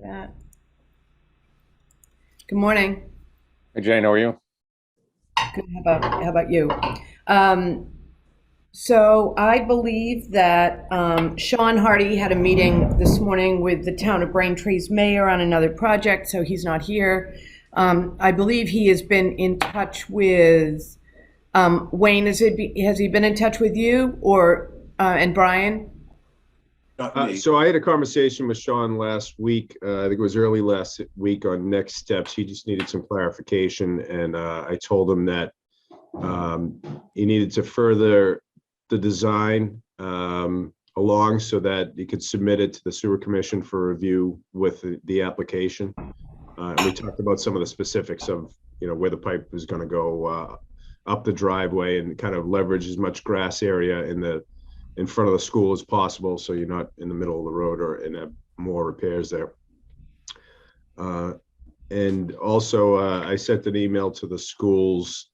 that. Good morning. Hey Jane, how are you? Good. How about you? Um, so I believe that Sean Hardy had a meeting this morning with the town of Braintree's mayor on another project, so he's not here. I believe he has been in touch with Wayne. Has he been in touch with you or and Brian? Not me. So I had a conversation with Sean last week. I think it was early last week on next steps. He just needed some clarification, and I told him that he needed to further the design along so that he could submit it to the sewer commission for review with the application. And we talked about some of the specifics of where the pipe is going to go up the driveway and kind of leverage as much grass area in front of the school as possible, so you're not in the middle of the road or and have more repairs there. And also, I sent an email to the schools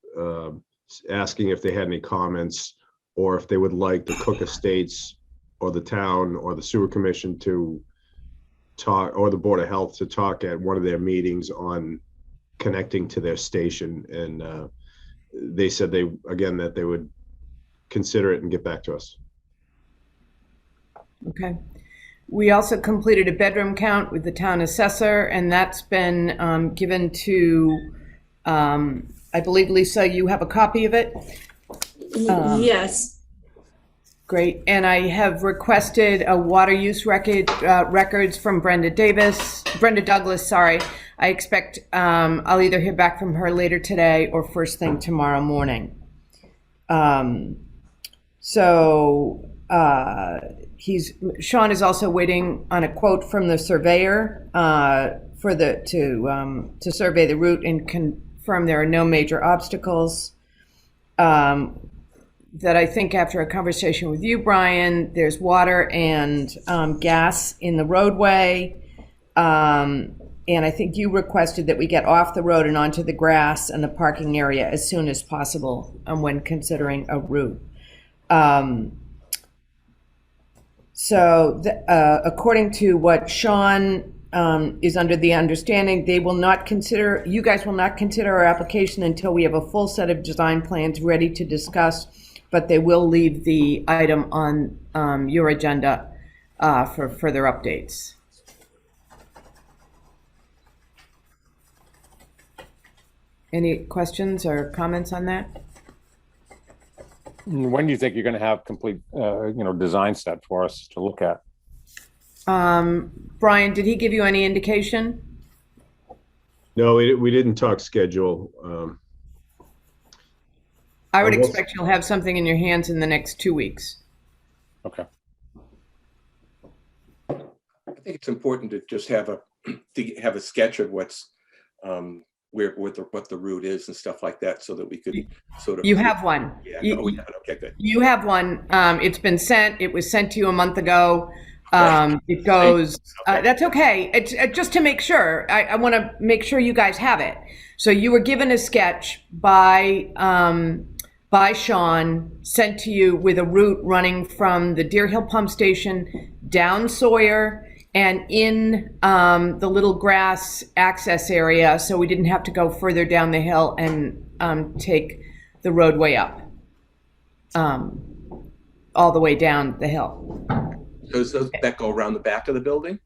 asking if they had any comments or if they would like the Cook Estates or the town or the sewer commission to talk, or the Board of Health to talk at one of their meetings on connecting to their station. And they said that they would consider it and get back to us. Okay. We also completed a bedroom count with the town assessor, and that's been given to, I believe, Lisa, you have a copy of it? Yes. Great. And I have requested a water use records from Brenda Douglas, sorry. I expect I'll either hear back from her later today or first thing tomorrow morning. Sean is also waiting on a quote from the surveyor to survey the route and confirm there are no major obstacles. That I think after a conversation with you, Brian, there's water and gas in the roadway. And I think you requested that we get off the road and onto the grass and the parking area as soon as possible when considering a route. According to what Sean is under the understanding, you guys will not consider our application until we have a full set of design plans ready to discuss, but they will leave the item on your agenda for further updates. Any questions or comments on that? When do you think you're going to have complete, design set for us to look at? Brian, did he give you any indication? No, we didn't talk schedule. I would expect you'll have something in your hands in the next 2 weeks. Okay. I think it's important to just have a sketch of what's what the route is and stuff like that, so that we could sort of. You have one. Yeah. We have it. Okay, good. You have one. It's been sent. It was sent to you a month ago. It goes. That's okay. It's just to make sure. I want to make sure you guys have it. So you were given a sketch by Sean, sent to you with a route running from the Deer Hill Pump Station down Sawyer and in the little grass access area, so we didn't have to go further down the hill and take the roadway up all the way down the hill. Does that go around the back of the building,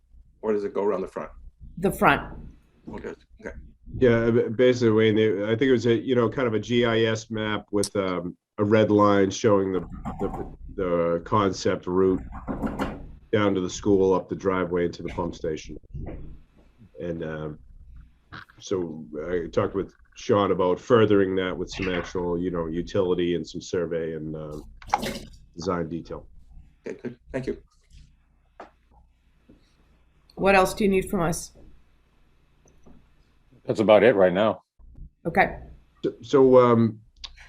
or does it go around the front? The front. Okay. Yeah, basically, Wayne, I think it was kind of a GIS map with a red line showing the concept route down to the school, up the driveway into the pump station. And so I talked with Sean about furthering that with some actual, utility and some survey and design detail. Okay, good. Thank you. What else do you need from us? That's about it right now. Okay. So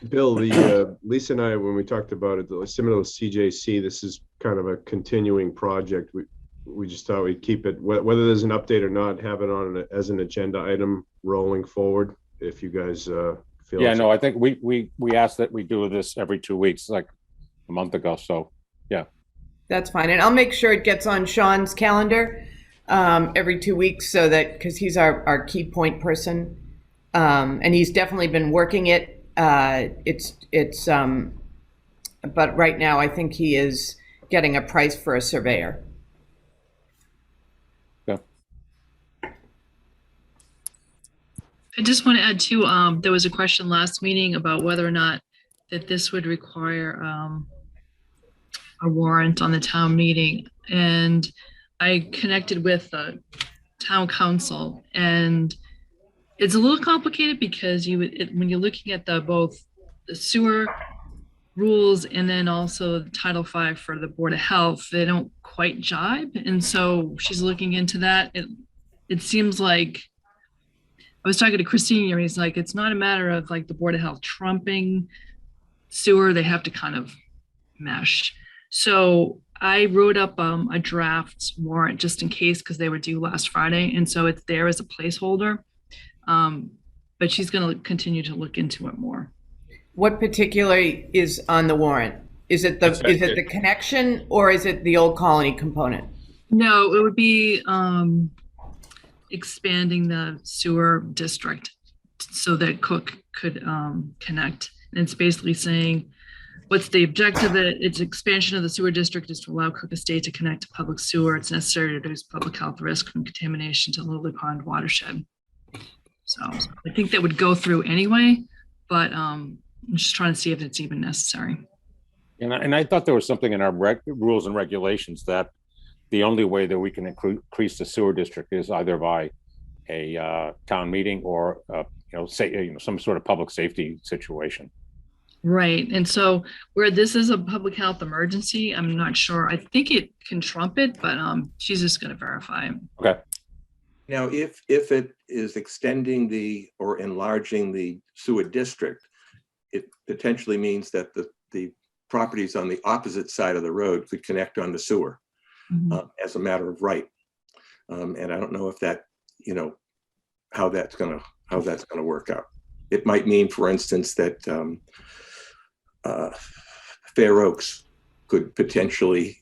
Bill, Lisa and I, when we talked about it, similar to CJC, this is kind of a continuing project. We just thought we'd keep it, whether there's an update or not, have it on as an agenda item rolling forward. If you guys feel. Yeah, no, I think we asked that we do this every 2 weeks, like a month ago. So yeah. That's fine. And I'll make sure it gets on Sean's calendar every 2 weeks so that, because he's our key point person. And he's definitely been working it. But right now I think he is getting a price for a surveyor. Yeah. I just want to add too, there was a question last meeting about whether or not that this would require a warrant on the town meeting. And I connected with the town council, and it's a little complicated because when you're looking at both the sewer rules and then also Title V for the Board of Health, they don't quite jibe. And so she's looking into that. It seems like, I was talking to Christine, and he's like, it's not a matter of like the Board of Health trumping sewer, they have to kind of mesh. So I wrote up a draft warrant just in case, because they were due last Friday. And so it's there as a placeholder. But she's going to continue to look into it more. What particularly is on the warrant? Is it the connection, or is it the Old Colony component? No, it would be expanding the sewer district so that Cook could connect. And it's basically saying, what's the objective of it? Its expansion of the sewer district is to allow Cook Estate to connect to public sewer. It's necessary to reduce public health risk from contamination to Lily Pond watershed. So I think that would go through anyway, but I'm just trying to see if it's even necessary. And I thought there was something in our rules and regulations that the only way that we can increase the sewer district is either by a town meeting or some sort of public safety situation. Right. And so where this is a public health emergency, I'm not sure. I think it can trump it, but she's just going to verify. Okay. Now, if it is extending or enlarging the sewer district, it potentially means that the properties on the opposite side of the road could connect on the sewer as a matter of right. And I don't know if that, how that's gonna work out. It might mean, for instance, that Fair Oaks could potentially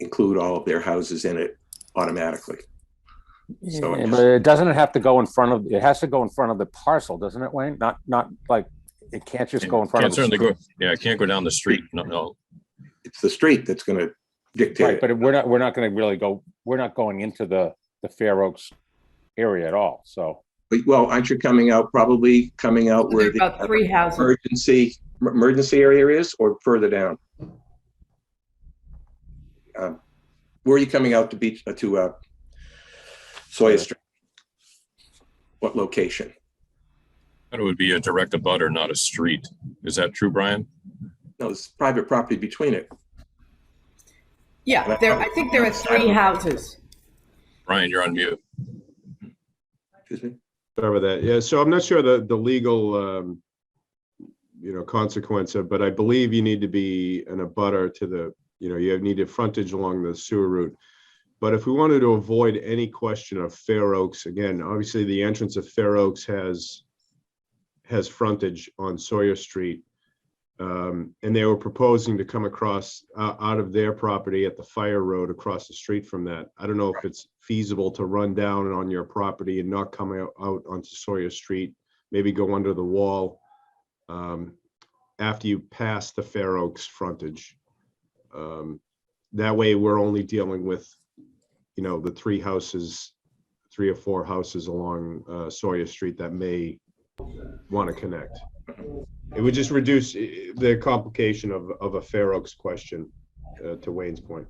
include all of their houses in it automatically. So But it doesn't have to go in front of, it has to go in front of the parcel, doesn't it, Wayne? Not like, it can't just go in front of the Certainly street. it can't go down the street. No. it's the street that's going to dictate Right, it. but we're not going to really go, we're not going into the Fair Oaks area at all, so. Well, aren't you probably coming out where There's about 3 houses. emergency area is, or further down? Where are you coming out to Sawyer Street? What location? It would be a direct abutter, not a street. Is that true, Brian? No, it's private property between it. Yeah, I think there are 3 houses. Brian, you're on mute. Excuse me? Sorry about that. Yeah, so I'm not sure the legal, consequence of, but I believe you need to be an abutter to the, you need a frontage along the sewer route. But if we wanted to avoid any question of Fair Oaks, again, obviously the entrance of Fair Oaks has frontage on Sawyer Street. And they were proposing to come across out of their property at the Fire Road across the street from that. I don't know if it's feasible to run down on your property and not come out onto Sawyer Street, maybe go under the wall after you pass the Fair Oaks frontage. That way we're only dealing with, the 3 or 4 houses along Sawyer Street that may want to connect. It would just reduce the complication of a Fair Oaks question, to Wayne's point.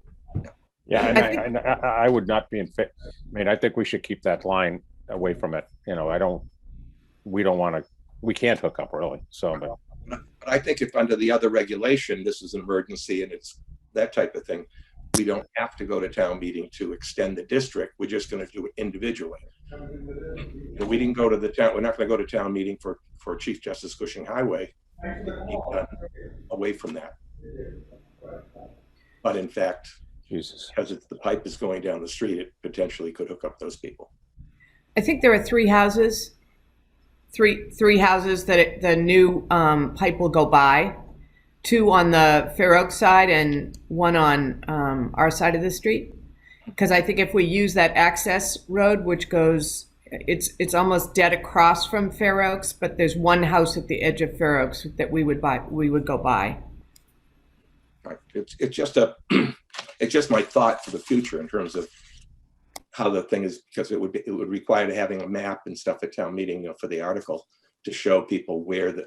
Yeah, and I would not be I think we should keep that line away from it. We can't hook up really, so. But I think if under the other regulation, this is an emergency and it's that type of thing, we don't have to go to town meeting to extend the district. We're just going to do it individually. We didn't go to the town. We're not going to go to town meeting for Chief Justice Cushing Highway. Away from that. But in fact, Jesus. because the pipe is going down the street, it potentially could hook up those people. I think there are 3 houses. Three houses that the new pipe will go by. 2 on the Fair Oaks side and 1 on our side of the street. Because I think if we use that access road, which goes, it's almost dead across from Fair Oaks, but there's one house at the edge of Fair Oaks that we would go by. Right. It's just a, it's just my thought for the future in terms of how the thing is, because it would require having a map and stuff at town meeting, you know, for the article to show people where the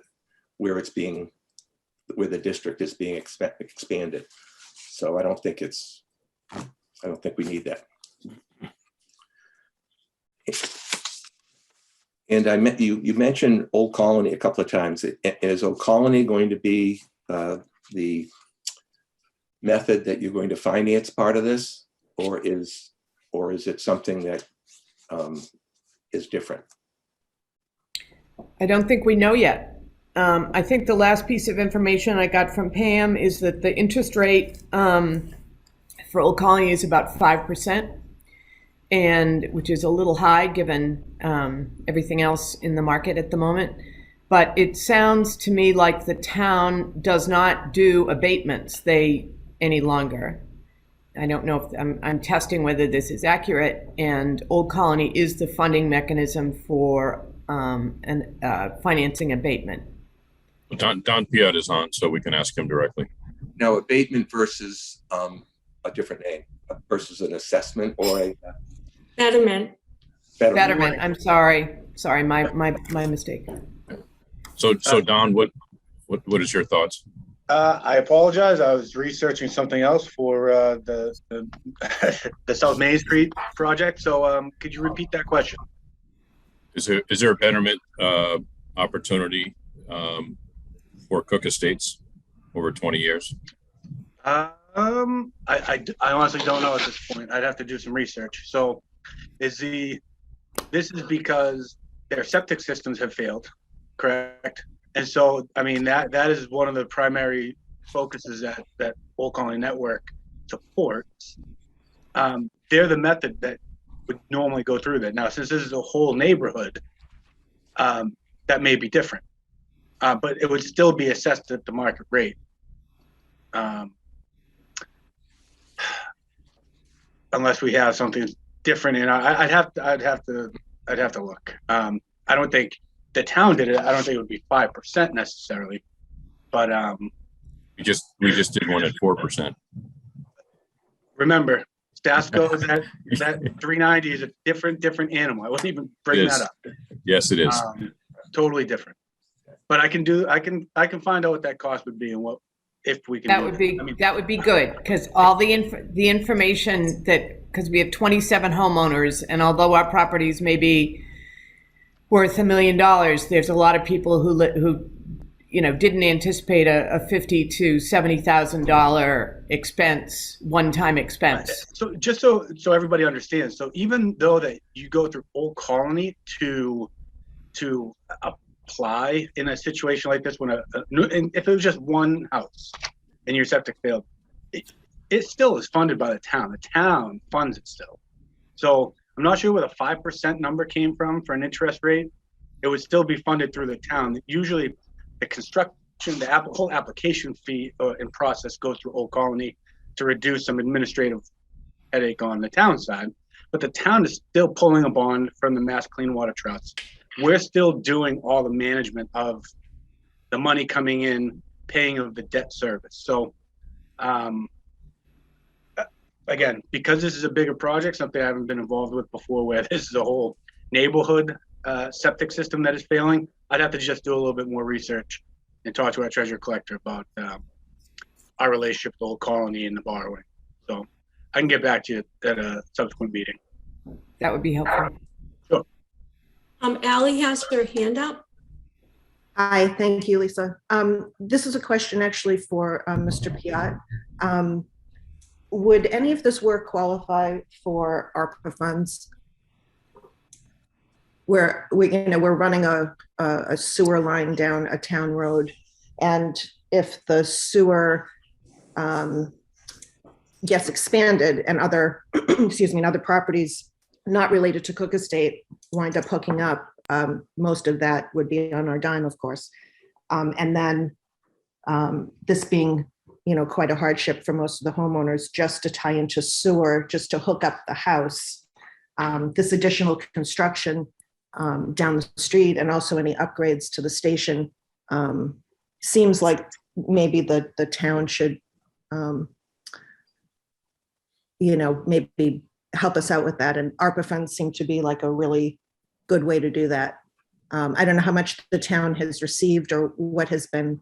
district is being expanded. So I don't think we need that. And you mentioned Old Colony a couple of times. Is Old Colony going to be the method that you're going to finance part of this, or is it something that is different? I don't think we know yet. I think the last piece of information I got from Pam is that the interest rate for Old Colony is about 5%, and which is a little high given everything else in the market at the moment. But it sounds to me like the town does not do abatements any longer. I don't know if I'm testing whether this is accurate, and Old Colony is the funding mechanism for financing abatement. Don Piet is on, so we can ask him directly. Now, abatement versus a different name, versus an assessment or a Betterment. Betterment. I'm sorry. My mistake. So Don, what is your thoughts? I apologize. I was researching something else for the the South Main Street project. So could you repeat that question? Is there a betterment opportunity for Cook Estates over 20 years? I honestly don't know at this point. I'd have to do some research. So this is because their septic systems have failed, correct? And so, I mean, that is one of the primary focuses that Old Colony Network supports. They're the method that would normally go through that. Now, since this is a whole neighborhood, that may be different, but it would still be assessed at the market rate. Unless we have something different, and I'd have to look. I don't think the town did it. I don't think it would be 5% necessarily, but We just did one at 4%. remember, Stasco is that 390 is a different animal. I wasn't even bringing that up. Yes, it is. Totally different. But I can find out what that cost would be and what if we can. That would be good, because all the information because we have 27 homeowners, and although our properties may be worth $1 million, there's a lot of people who didn't anticipate a $50,000 to $70,000 expense, one-time expense. So just so everybody understands, so even though that you go through Old Colony to apply in a situation like this, when if it was just one house and your septic failed, it still is funded by the town. The town funds it still. So I'm not sure where the 5% number came from for an interest rate. It would still be funded through the town. Usually the construction, the whole application fee and process goes through Old Colony to reduce some administrative headache on the town side. But the town is still pulling a bond from the Mass Clean Water Trust. We're still doing all the management of the money coming in, paying of the debt service. So again, because this is a bigger project, something I haven't been involved with before, where this is a whole neighborhood septic system that is failing, I'd have to just do a little bit more research and talk to our treasurer collector about our relationship with Old Colony and the borrowing. So I can get back to you at a subsequent meeting. That would be helpful. Sure. Ally has her hand up. Hi, thank you, Lisa. This is a question actually for Mr. Piat. Would any of this work qualify for ARPA funds? Where we're running a sewer line down a town road, and if the sewer gets expanded and other other properties not related to Cook Estate wind up hooking up, most of that would be on our dime, of course. And then this being, quite a hardship for most of the homeowners just to tie into sewer, just to hook up the house. This additional construction down the street and also any upgrades to the station seems like maybe the town should, maybe help us out with that. And ARPA funds seem to be like a really good way to do that. I don't know how much the town has received or what has been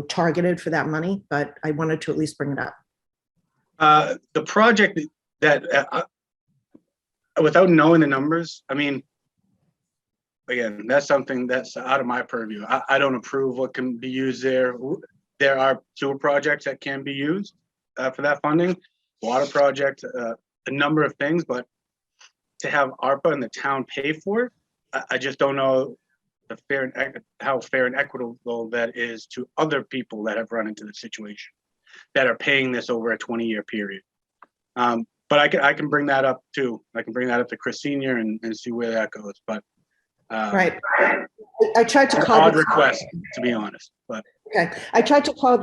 targeted for that money, but I wanted to at least bring it up. The project that, without knowing the numbers, I mean, again, that's something that's out of my purview. I don't approve what can be used there. There are sewer projects that can be used for that funding, water project, a number of things, but to have ARPA and the town pay for it, I just don't know how fair and equitable that is to other people that have run into the situation, that are paying this over a 20-year period. But I can bring that up too. I can bring that up to Chris Senior and see where that goes. But Right. I tried to an call odd the- request, to be honest. But Okay, I tried to call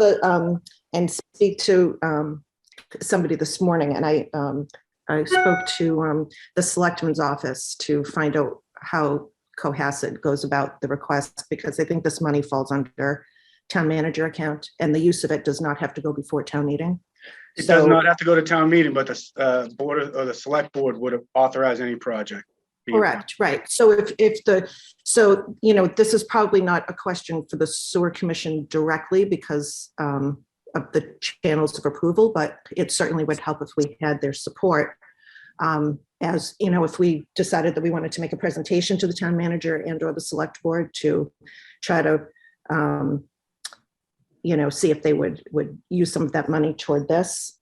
and speak to somebody this morning, and I spoke to the selectman's office to find out how Cohasset goes about the request, because I think this money falls under town manager account, and the use of it does not have to go before town meeting. it does not have to go to town meeting, but the board or the select board would authorize any project. being funded. Correct, right. So this is probably not a question for the sewer commission directly because of the channels of approval, but it certainly would help if we had their support. As you know, if we decided that we wanted to make a presentation to the town manager and or the select board to try to, see if they would use some of that money toward this.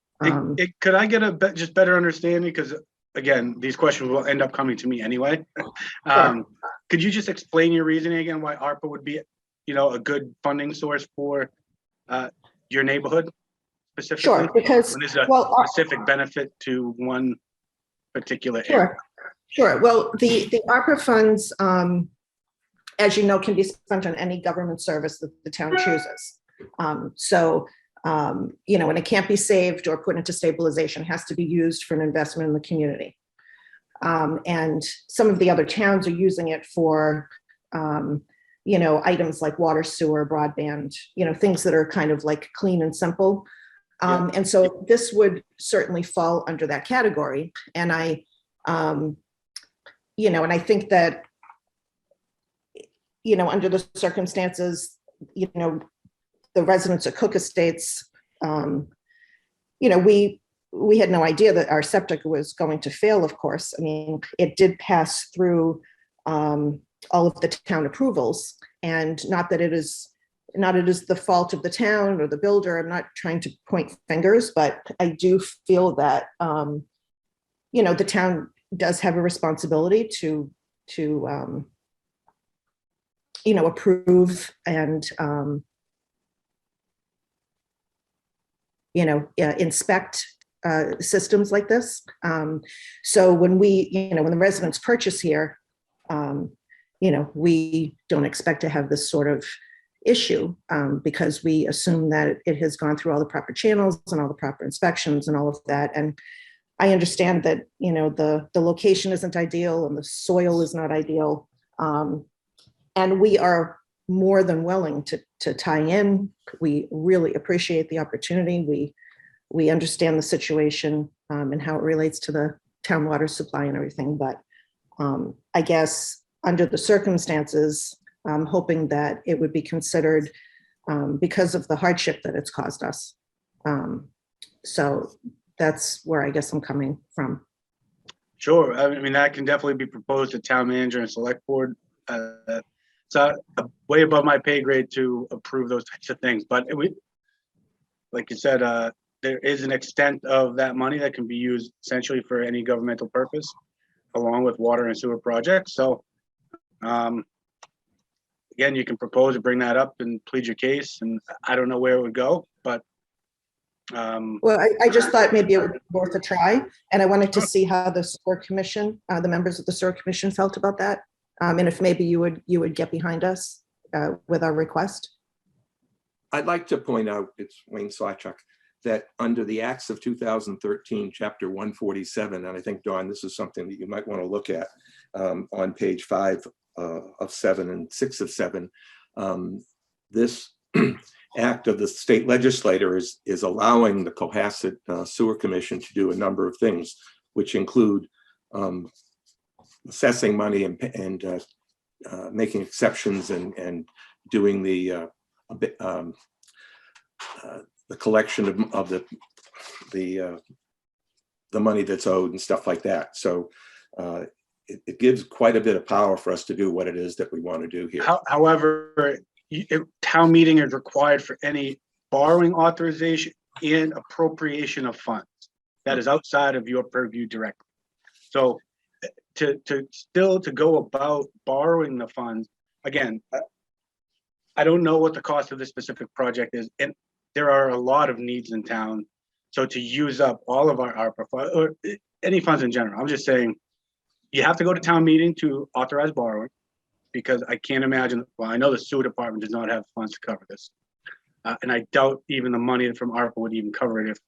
Could I get just better understanding? Because again, these questions will end up coming to me anyway. Could you just explain your reasoning again, why ARPA would be, a good funding source for your neighborhood specifically? Sure, because, When there's a well, specific benefit to one particular area. Sure. Well, the ARPA funds, as you know, can be spent on any government service that the town chooses. And it can't be saved or put into stabilization, it has to be used for an investment in the community. And some of the other towns are using it for, items like water, sewer, broadband, things that are kind of like clean and simple. And so this would certainly fall under that category. And I think that, under the circumstances, the residents of Cook Estates, we had no idea that our septic was going to fail, of course. I mean, it did pass through all of the town approvals, and not that it is the fault of the town or the builder. I'm not trying to point fingers, but I do feel that, the town does have a responsibility to approve and, inspect systems like this. So when when the residents purchase here, we don't expect to have this sort of issue because we assume that it has gone through all the proper channels and all the proper inspections and all of that. And I understand that, the location isn't ideal and the soil is not ideal. And we are more than willing to tie in. We really appreciate the opportunity. We understand the situation and how it relates to the town water supply and everything. But I guess under the circumstances, I'm hoping that it would be considered because of the hardship that it's caused us. So that's where I guess I'm coming from. Sure. I mean, that can definitely be proposed to town manager and select board. It's way above my pay grade to approve those types of things. But like you said, there is an extent of that money that can be used essentially for any governmental purpose, along with water and sewer projects. So again, you can propose to bring that up and plead your case. And I don't know where it would go, but. Well, I just thought maybe it would be worth a try. And I wanted to see how the sewer commission, the members of the sewer commission felt about that. And if maybe you would get behind us with our request. I'd like to point out, it's Wayne Sawchuk, that under the Acts of 2013, Chapter 147, and I think, Dawn, this is something that you might want to look at on page 5 of 7 and 6 of 7. This act of the state legislator is allowing the Cohasset Sewer Commission to do a number of things, which include assessing money and making exceptions and doing the collection of the money that's owed and stuff like that. So it gives quite a bit of power for us to do what it is that we want to do here. However, town meeting is required for any borrowing authorization and appropriation of funds. That is outside of your purview directly. So to go about borrowing the funds, again, I don't know what the cost of this specific project is, and there are a lot of needs in town. So to use up all of our ARPA or any funds in general, I'm just saying you have to go to town meeting to authorize borrowing, because I can't imagine, well, I know the sewer department does not have funds to cover this. And I doubt even the money from ARPA would even cover it.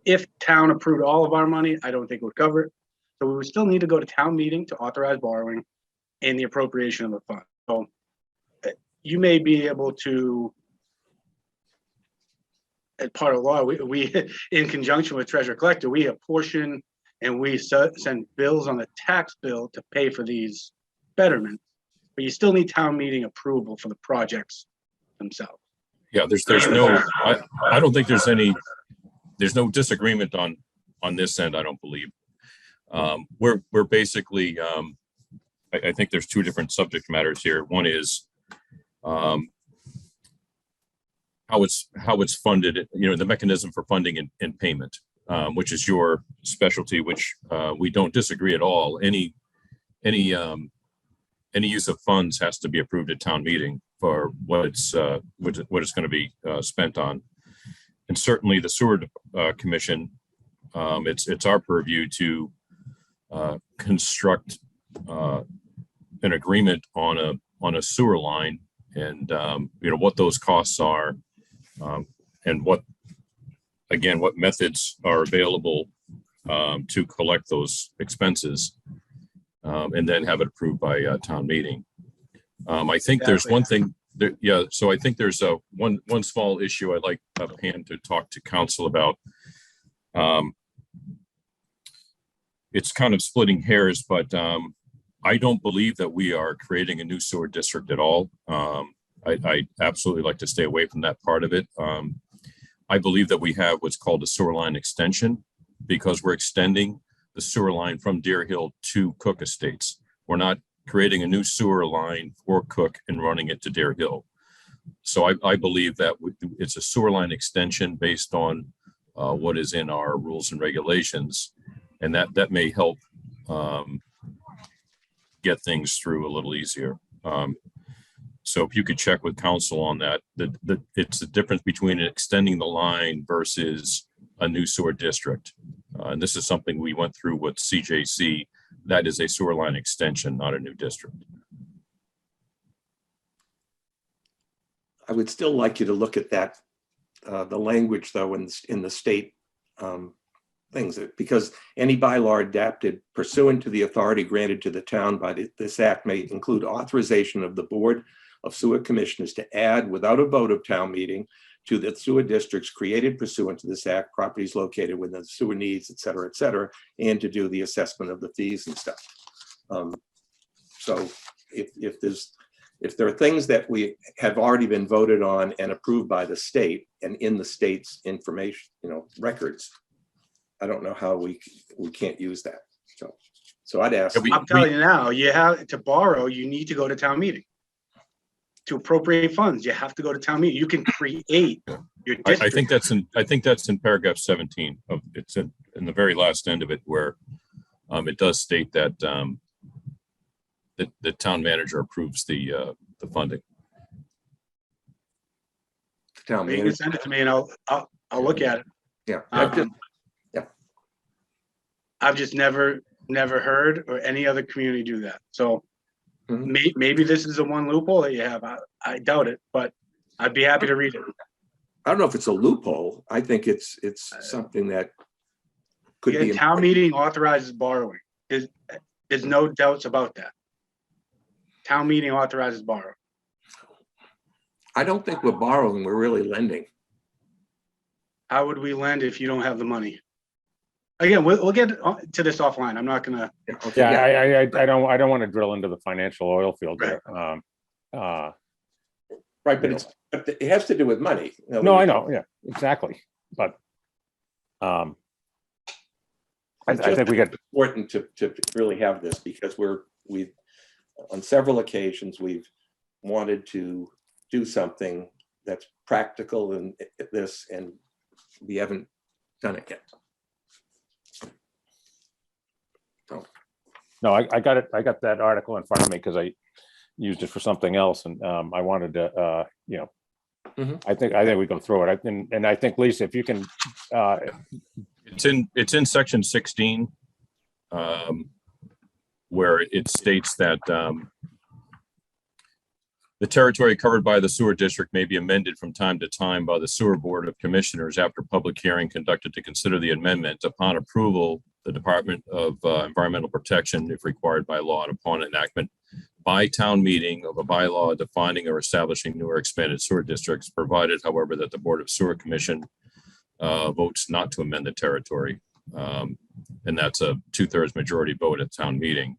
If town approved all of our money, I don't think it would cover it. So we would still need to go to town meeting to authorize borrowing and the appropriation of the fund. So you may be able to, as part of law, we in conjunction with treasurer collector, we apportion and we send bills on the tax bill to pay for these betterments. But you still need town meeting approval for the projects themselves. Yeah, there's no, I don't think there's no disagreement on this end, I don't believe. We're basically, I think there's two different subject matters here. One is how it's funded, the mechanism for funding and payment, which is your specialty, which we don't disagree at all. Any use of funds has to be approved at town meeting for what it's going to be spent on. And certainly the sewer commission, it's our purview to construct an agreement on a sewer line, and what those costs are, and what methods are available to collect those expenses, and then have it approved by town meeting. I think there's one thing there, yeah. So I think there's one small issue I'd like Pam to talk to council about. It's kind of splitting hairs, but I don't believe that we are creating a new sewer district at all. I absolutely like to stay away from that part of it. I believe that we have what's called a sewer line extension, because we're extending the sewer line from Deer Hill to Cook Estates. We're not creating a new sewer line for Cook and running it to Deer Hill. So I believe that it's a sewer line extension based on what is in our rules and regulations, and that may help get things through a little easier. So if you could check with council on that, it's the difference between extending the line versus a new sewer district. And this is something we went through with CJC. That is a sewer line extension, not a new district. I would still like you to look at that, the language though, in the state things, because any bylaw adapted pursuant to the authority granted to the town by this act may include authorization of the Board of Sewer Commissioners to add, without a vote of town meeting, to the sewer districts created pursuant to this act, properties located within the sewer needs, et cetera, and to do the assessment of the fees and stuff. So if there are things that we have already been voted on and approved by the state and in the state's information, records, I don't know how we can't use that. So I'd ask. I'm telling you now, you have to borrow, you need to go to town meeting. To appropriate funds, you have to go to town meeting. You can create your district. I think that's in paragraph 17 of it's in the very last end of it, where it does state that the town manager approves the funding. The town You manager. can send it to me and I'll look at it. Yeah. I've just never heard or any other community do that. So maybe this is the one loophole that you have. I doubt it, but I'd be happy to read it. I don't know if it's a loophole. I think it's something that could be. Again, town meeting authorizes borrowing. There's no doubts about that. Town meeting authorizes borrowing. I don't think we're borrowing, we're really lending. How would we lend if you don't have the money? Again, we'll get to this offline. I'm not gonna. Okay, Yeah, I don't want to drill into the financial oil field there. Right, but it has to do with money. No, I know, yeah, exactly, but I think we got, important to really have this because we've on several occasions we've wanted to do something that's practical in this, and we haven't done it yet. no, I got it, I got that article in front of me because I used it for something else, and I wanted to, Mhm. I think we go through it, and I think, Lisa, if you can, It's in section 16, where it states that the territory covered by the sewer district may be amended from time to time by the sewer board of commissioners after public hearing conducted to consider the amendment. Upon approval, the Department of Environmental Protection, if required by law, and upon enactment by town meeting of a bylaw defining or establishing new or expanded sewer districts, provided, however, that the Board of Sewer Commission votes not to amend the territory. And that's a 2/3 majority vote at town meeting.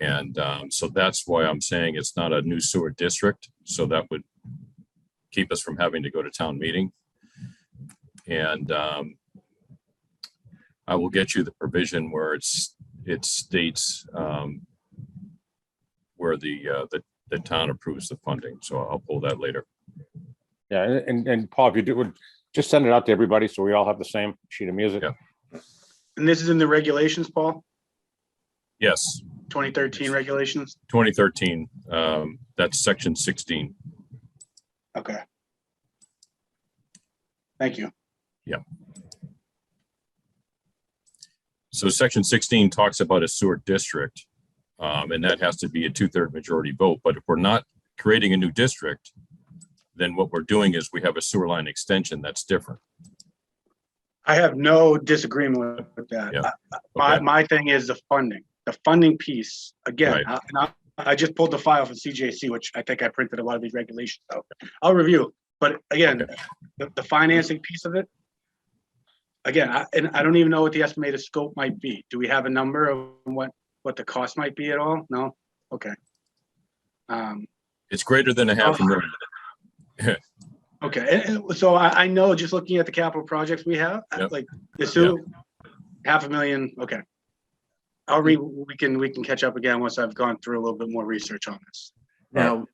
And so that's why I'm saying it's not a new sewer district. So that would keep us from having to go to town meeting. And I will get you the provision where it states where the town approves the funding. So I'll pull that later. yeah, and Paul, if you do, just send it out to everybody so we all have the same sheet of music. Yeah. And this is in the regulations, Paul? Yes, 2013 regulations? 2013, that's section 16. Okay. Thank you. So section 16 talks about a sewer district, and that has to be a 2/3 majority vote. But if we're not creating a new district, then what we're doing is we have a sewer line extension that's different. I have no disagreement with that. Yeah. My thing is the funding piece. Again, Right. I just pulled the file from CJC, which I think I printed a lot of these regulations out. I'll review, but again, Okay. the financing piece of it. Again, I don't even know what the estimated scope might be. Do we have a number of what the cost might be at all? No? Okay. It's greater than $500,000. Okay, and so I know just looking at the capital projects we have, Yep. like the sewer, $500,000, okay. We can catch up again once I've gone through a little bit more research on this. Now,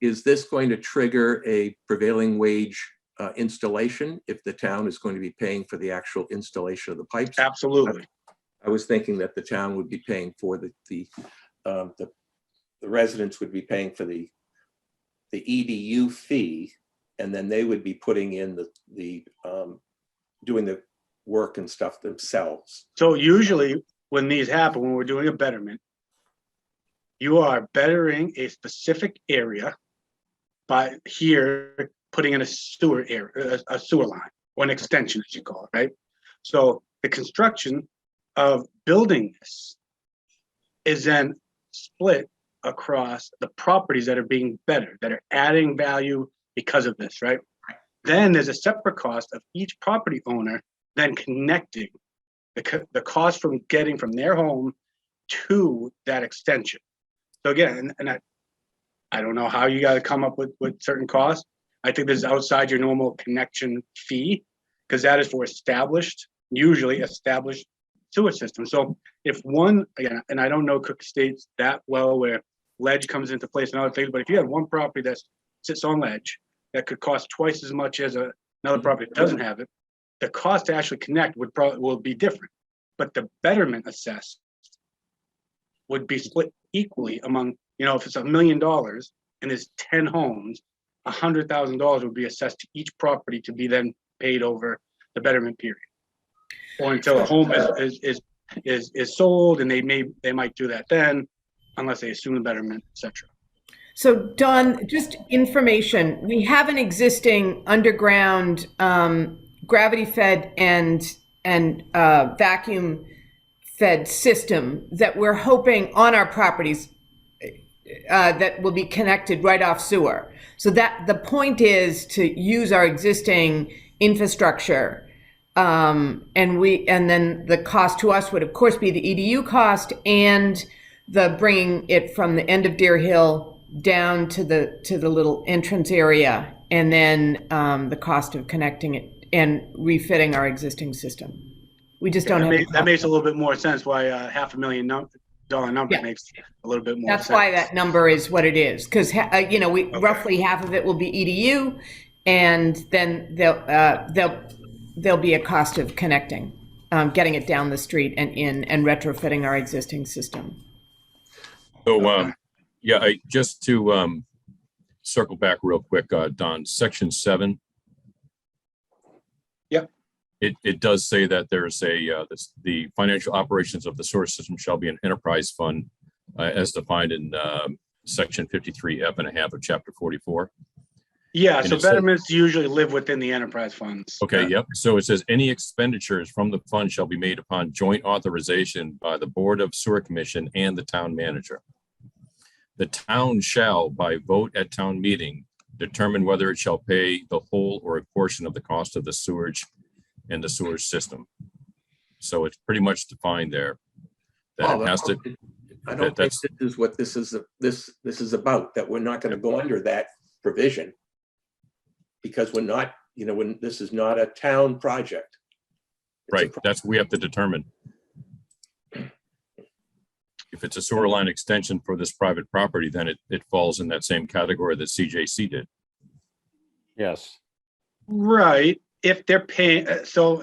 is this going to trigger a prevailing wage installation if the town is going to be paying for the actual installation of the pipes? Absolutely. I was thinking that the town would be paying for the residents would be paying for the EDU fee, and then they would be putting in the doing the work and stuff themselves. So usually when these happen, when we're doing a betterment, you are bettering a specific area by here putting in a sewer area, a sewer line, or an extension, as you call it, right? So the construction of building this is then split across the properties that are being bettered, that are adding value because of this, right? Then there's a separate cost of each property owner then connecting the cost from getting from their home to that extension. So again, and I don't know how you got to come up with certain costs. I think this is outside your normal connection fee, because that is for usually established sewer system. So if one, again, and I don't know Cook Estates that well where ledge comes into place and other things, but if you have one property that sits on ledge that could cost twice as much as another property that doesn't have it, the cost to actually connect will be different. But the betterment assessed would be split equally among, if it's $1 million and there's 10 homes, $100,000 would be assessed to each property to be then paid over the betterment period, or until a home is sold, and they might do that then, unless they assume the betterment, etc. So Don, just information, we have an existing underground gravity fed and vacuum fed system that we're hoping on our properties that will be connected right off sewer. So that the point is to use our existing infrastructure. And then the cost to us would of course be the EDU cost and the bringing it from the end of Deer Hill down to the little entrance area, and then the cost of connecting it and refitting our existing system. We just don't have. That makes a little bit more sense why $500,000 number Yeah. makes a little bit more sense. That's why that number is what it is, because we roughly half of it will be EDU, and then there'll be a cost of connecting, getting it down the street and in, and retrofitting our existing system. So, yeah, just to circle back real quick, Don, section 7. Yep. It does say that there's the financial operations of the sewer system shall be an enterprise fund as defined in section 53F and a half of chapter 44. Yeah, And so it said- betterments usually live within the enterprise funds. Okay, yep. So it says any expenditures from the fund shall be made upon joint authorization by the Board of Sewer Commission and the town manager. The town shall, by vote at town meeting, determine whether it shall pay the whole or a portion of the cost of the sewage and the sewer system. So it's pretty much defined there. That it has to, I don't think that's- this is what this is about, that we're not gonna go under that provision. Because we're not, when this is not a town project. It's a right, that's what we have to determine. If it's a sewer line extension for this private property, then it falls in that same category that CJC did. Yes. Right, if they're paying, so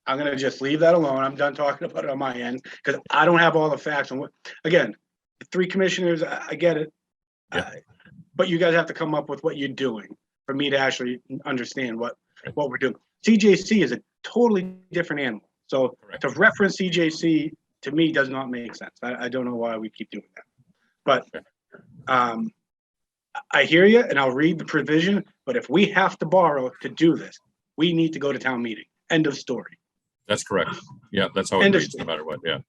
I'm gonna just leave that alone. I'm done talking about it on my end, because I don't have all the facts on what, again, the 3 commissioners, I get it. Yeah. But you guys have to come up with what you're doing for me to actually understand what we're doing. CJC is a totally different animal. So Correct. to reference CJC to me does not make sense. I don't know why we keep doing that. But I hear you, and I'll read the provision, but if we have to borrow to do this, we need to go to town meeting. End of story. That's correct. Yeah, that's how it reads, no matter what, yeah.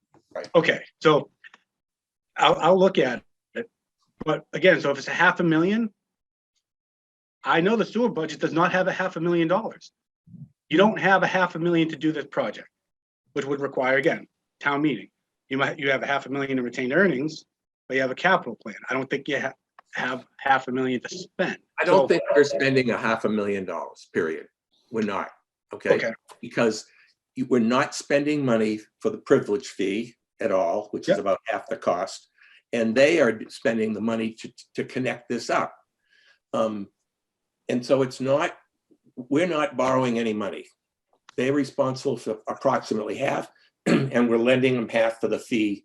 Okay, so I'll look at it. But again, so if it's $500,000, I know the sewer budget does not have $500,000. You don't have $500,000 to do this project, which would require, again, town meeting. You have $500,000 in retained earnings, but you have a capital plan. I don't think you have $500,000 to spend. I don't think we're spending $500,000, period. We're not, okay? Because we're not spending money for the privilege fee at all, which is about half the cost. And they are spending the money to connect this up. And so we're not borrowing any money. They're responsible for approximately half, and we're lending them half for the fee.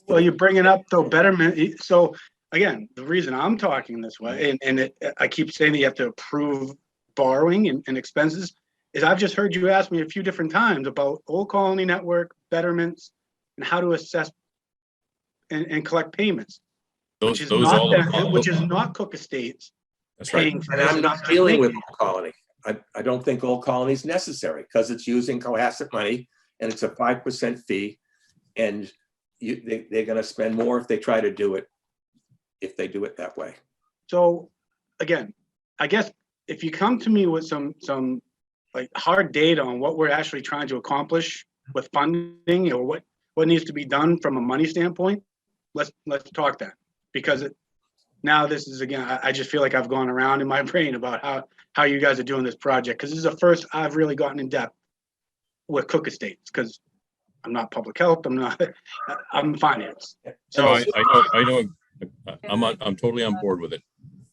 Well, you're bringing up the betterment. So again, the reason I'm talking this way, and I keep saying that you have to approve borrowing and expenses, is I've just heard you ask me a few different times about Old Colony Network, betterments, and how to assess and collect payments. Those Which is not Cook Estates. That's right. paying for And this. I'm not dealing with Old Colony. I don't think Old Colony is necessary because it's using Cohasset money and it's a 5% fee. And they're gonna spend more if they try to do it, if they do it that way. So again, I guess if you come to me with some like hard data on what we're actually trying to accomplish with funding or what needs to be done from a money standpoint, let's talk that. Because now this is, again, I just feel like I've gone around in my brain about how you guys are doing this project. Because this is the first I've really gotten in depth with Cook Estates, because I'm not public health, I'm finance. So I know, I'm totally on board with it.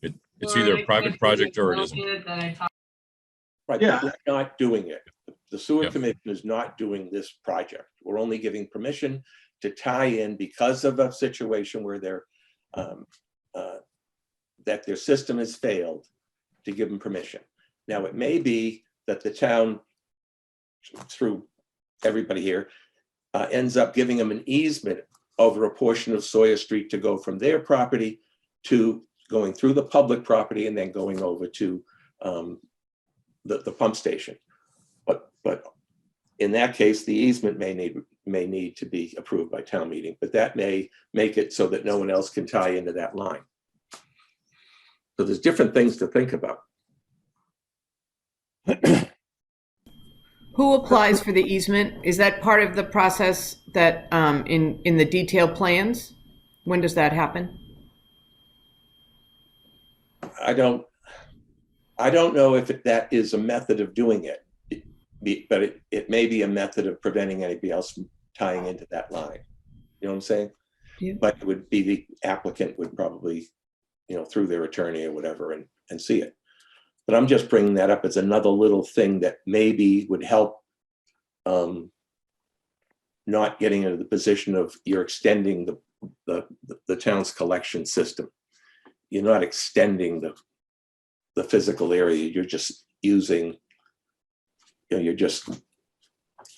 It's either a private project or it isn't. Right, Yeah. but we're not doing it. The sewer Yeah. commission is not doing this project. We're only giving permission to tie in because of a situation where that their system has failed, to give them permission. Now, it may be that the town, through everybody here, ends up giving them an easement over a portion of Sawyer Street to go from their property to going through the public property and then going over to the pump station. But in that case, the easement may need to be approved by town meeting, but that may make it so that no one else can tie into that line. So there's different things to think about. Who applies for the easement? Is that part of the process that in the detailed plans? When does that happen? I don't know if that is a method of doing it, but it may be a method of preventing anybody else from tying into that line. You know what I'm saying? Yeah. But it would be the applicant would probably, through their attorney or whatever, and see it. But I'm just bringing that up as another little thing that maybe would help not getting into the position of you're extending the town's collection system. You're not extending the physical area. You're just using, you're just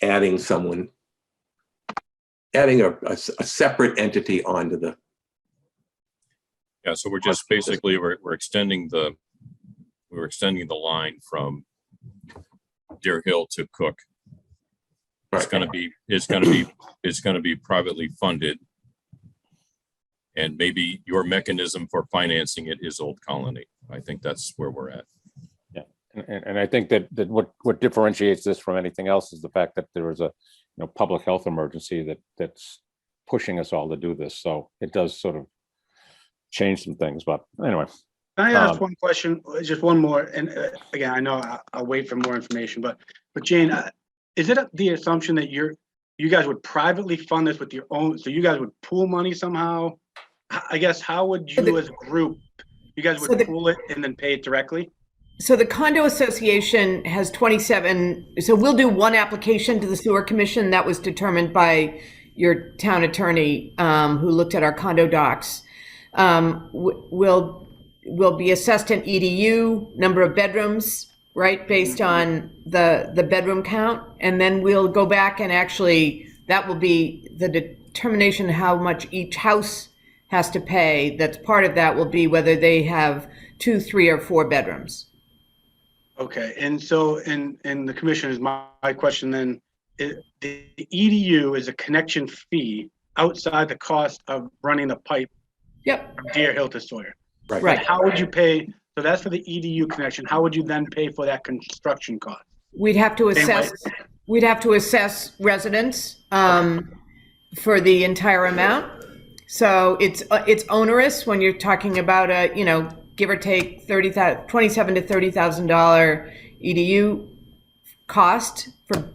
adding a separate entity onto the. Yeah, so we're just basically, we're extending the line from Deer Hill to Cook. It's gonna be privately funded. And maybe your mechanism for financing it is Old Colony. I think that's where we're at. Yeah, and I think that what differentiates this from anything else is the fact that there is a public health emergency that's pushing us all to do this. So it does sort of change some things. But anyway, Can I ask one question? Just one more. And again, I know I'll wait for more information. But Jane, is it the assumption that you guys would privately fund this with your own? So you guys would pool money somehow? I guess, how would you as a group, you guys would pool it and then pay it directly? So the condo association has 27, so we'll do one application to the sewer commission that was determined by your town attorney who looked at our condo docs. Will be assessed an EDU, number of bedrooms, right, based on the bedroom count. And then we'll go back and actually, that will be the determination how much each house has to pay. That's part of that will be whether they have 2, 3, or 4 bedrooms. Okay, and so in the commission is my question then, the EDU is a connection fee outside the cost of running the pipe. Yep. From Deer Hill to Sawyer. Right. How would you pay? So that's for the EDU connection. How would you then pay for that construction cost? We'd have to assess residents for the entire amount. So it's onerous when you're talking about a give or take $27,000 to $30,000 EDU cost for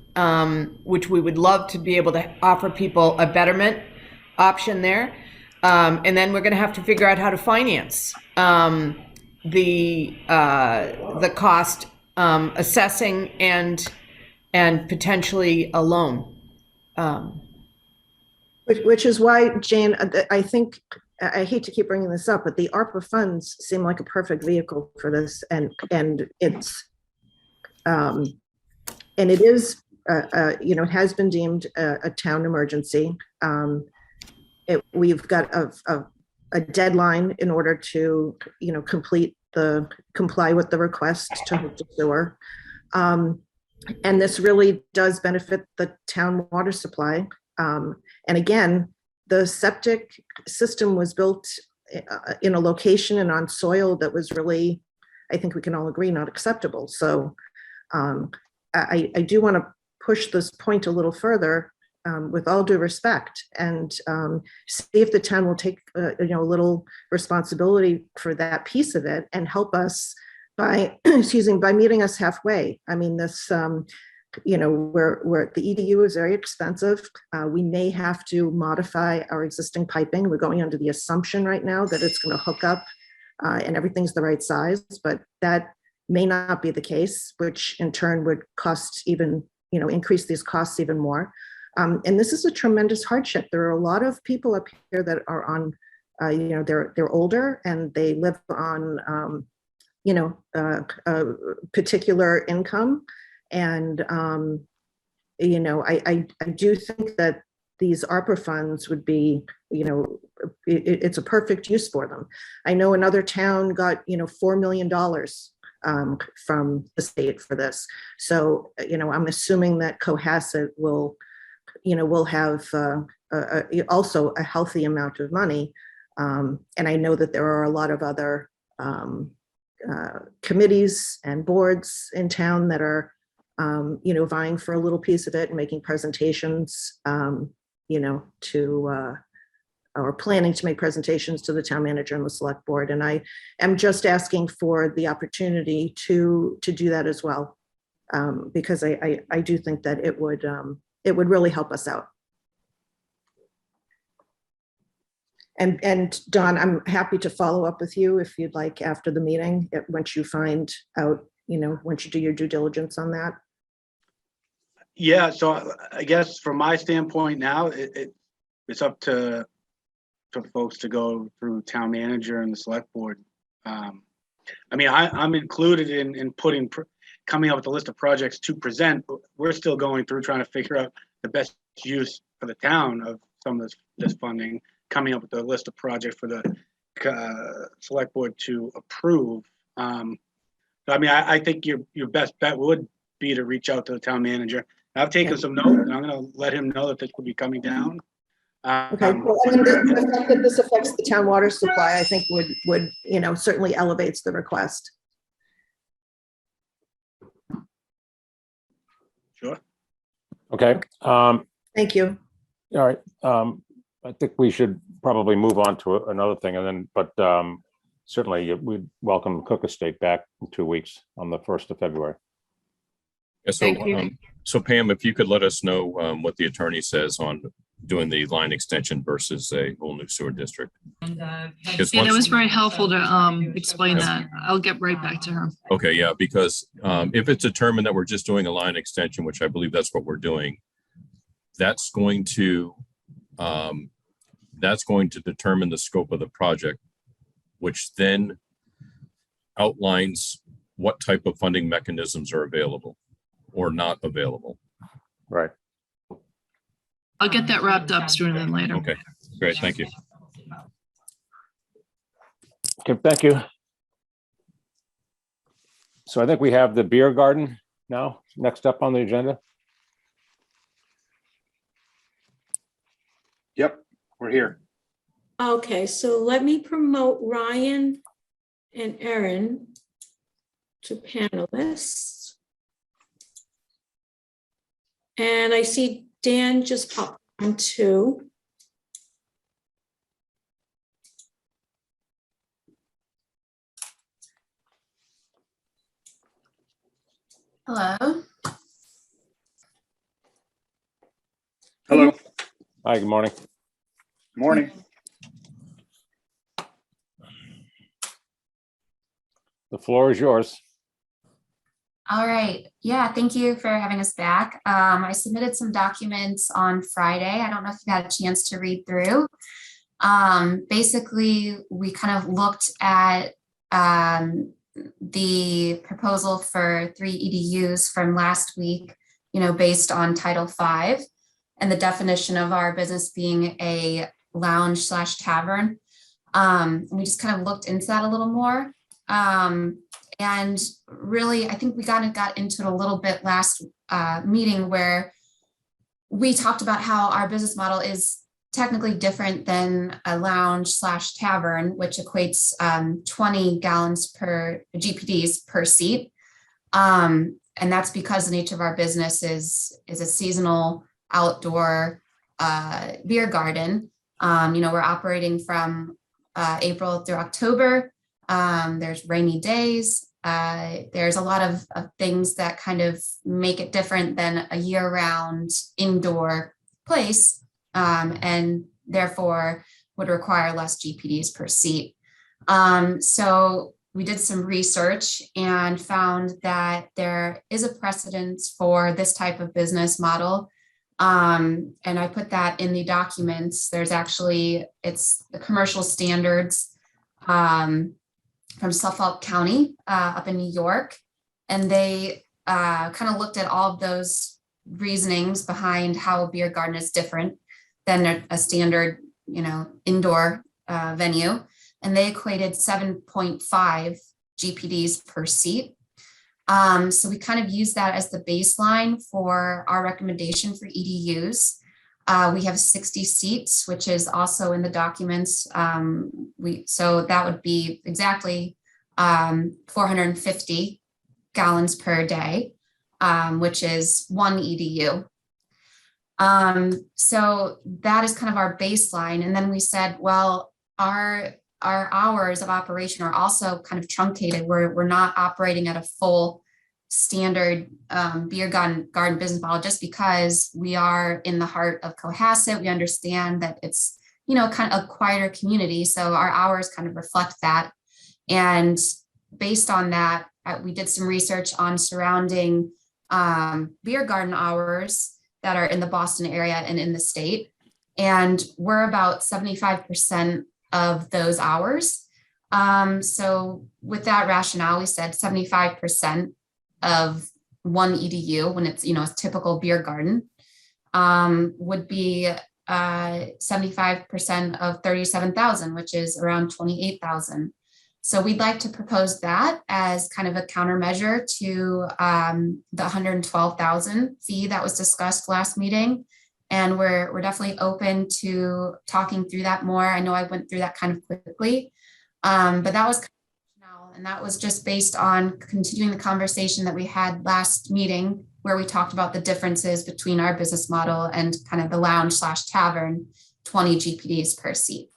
which we would love to be able to offer people a betterment option there. And then we're going to have to figure out how to finance the cost, assessing and potentially a loan. Which is why, Jane, I think, I hate to keep bringing this up, but the ARPA funds seem like a perfect vehicle for this, and it's and it is it has been deemed a town emergency. We've got a deadline in order to comply with the request to hook the sewer, and this really does benefit the town water supply. And again, the septic system was built in a location and on soil that was really, I think we can all agree, not acceptable. So I do want to push this point a little further with all due respect and see if the town will take a little responsibility for that piece of it and help us by, by meeting us halfway. I mean, this, where the EDU is very expensive. We may have to modify our existing piping. We're going under the assumption right now that it's going to hook up and everything's the right size, but that may not be the case, which in turn would cost even, increase these costs even more. And this is a tremendous hardship. There are a lot of people up here that are on, they're older and they live on, a particular income. And, I do think that these ARPA funds would be, it's a perfect use for them. I know another town got, $4 million from the state for this. So, I'm assuming that Cohasset will have also a healthy amount of money. And I know that there are a lot of other committees and boards in town that are, vying for a little piece of it and making presentations, or planning to make presentations to the town manager and the select board. And I am just asking for the opportunity to do that as well, because I do think that it would really help us out. And Don, I'm happy to follow up with you if you'd like after the meeting, once you find out, once you do your due diligence on that. Yeah, so I guess from my standpoint now, it's up to folks to go through town manager and the select board. I'm included in coming up with a list of projects to present, but we're still going through trying to figure out the best use for the town of some of this funding, coming up with a list of projects for the select board to approve. I think your best bet would be to reach out to the town manager. I've taken some notes, and I'm going to let him know that this will be coming down. Okay, well, I mean, the fact that this affects the town water supply, I think would certainly elevates the request. Sure. Okay. Thank you. All right. I think we should probably move on to another thing, but certainly we'd welcome Cook Estate back in 2 weeks on the 1st of February. Yeah, so Pam, if you could let us know what the attorney says on doing the line extension versus a whole new sewer district. Yeah, that was very helpful to explain that. I'll get right back to her. Okay, yeah, because if it's determined that we're just doing a line extension, which I believe that's what we're doing, that's going to determine the scope of the project, which then outlines what type of funding mechanisms are available or not available. Right. I'll get that wrapped up sooner than later. Okay, great, thank you. Okay, thank you. So I think we have the beer garden now, next up on the agenda. Yep, we're here. Okay, so let me promote Ryan and Erin to panelists. And I see Dan just popped on too. Hello. Hello. Hi, good morning. Morning. The floor is yours. All right. Yeah, thank you for having us back. I submitted some documents on Friday. I don't know if you had a chance to read through. Basically, we kind of looked at the proposal for 3 EDUs from last week, based on Title V and the definition of our business being a lounge/tavern. We just kind of looked into that a little more. And really, I think we got into it a little bit last meeting where we talked about how our business model is technically different than a lounge/tavern, which equates 20 gallons per GPDs per seat. And that's because the nature of our business is a seasonal outdoor beer garden. We're operating from April through October. There's rainy days. There's a lot of things that kind of make it different than a year-round indoor place, and therefore would require less GPDs per seat. So we did some research and found that there is a precedence for this type of business model. And I put that in the documents. It's the commercial standards from Suffolk County up in New York. And they kind of looked at all of those reasonings behind how a beer garden is different. than a standard, indoor venue. And they equated 7.5 GPDs per seat. So we kind of use that as the baseline for our recommendation for EDUs. We have 60 seats, which is also in the documents. So that would be exactly 450 gallons per day, which is one EDU. So that is kind of our baseline. And then we said, well, our hours of operation are also kind of truncated. We're not operating at a full standard beer garden business model just because we are in the heart of Cohasset. We understand that it's, kind of a quieter community. So our hours kind of reflect that. And based on that, we did some research on surrounding beer garden hours that are in the Boston area and in the state. And we're about 75% of those hours. So with that rationale, we said 75% of one EDU when it's, a typical beer garden would be 75% of 37,000, which is around 28,000. So we'd like to propose that as kind of a countermeasure to the 112,000 fee that was discussed last meeting. And we're definitely open to talking through that more. I know I went through that kind of quickly, but that was and that was just based on continuing the conversation that we had last meeting, where we talked about the differences between our business model and kind of the lounge/tavern, 20 GPDs per seat.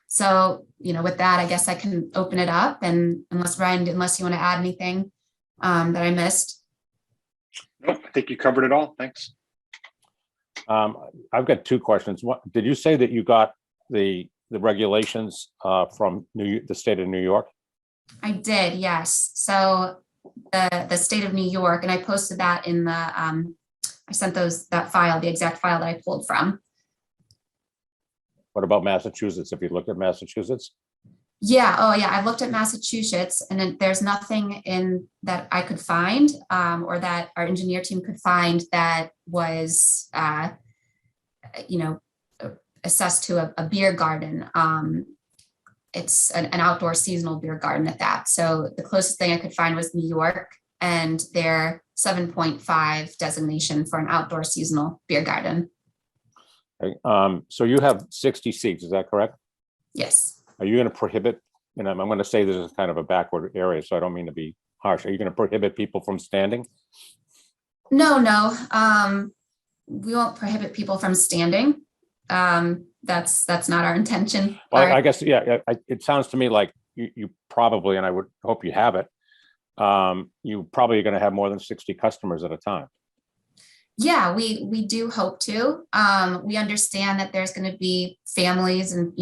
So, with that, I guess I can open it up, and unless Ryan, unless you want to add anything that I missed. Nope, I think you covered it all. Thanks. I've got two questions. What, did you say that you got the regulations from the state of New York? I did, yes. So the state of New York, and I posted that in the, I sent that file, the exact file that I pulled from. What about Massachusetts? If you look at Massachusetts? Yeah. Oh, yeah. I've looked at Massachusetts, and there's nothing in that I could find, or that our engineer team could find that was, assessed to a beer garden. It's an outdoor seasonal beer garden at that. So the closest thing I could find was New York and their 7.5 designation for an outdoor seasonal beer garden. Okay, so you have 60 seats, is that correct? Yes. Are you going to prohibit, and I'm going to say this is kind of a backward area, so I don't mean to be harsh. Are you going to prohibit people from standing? No. We won't prohibit people from standing. That's not our intention. Well, I guess, yeah, it sounds to me like you probably, and I would hope you have it, you probably are going to have more than 60 customers at a time. Yeah, we do hope to. We understand that there's going to be families and,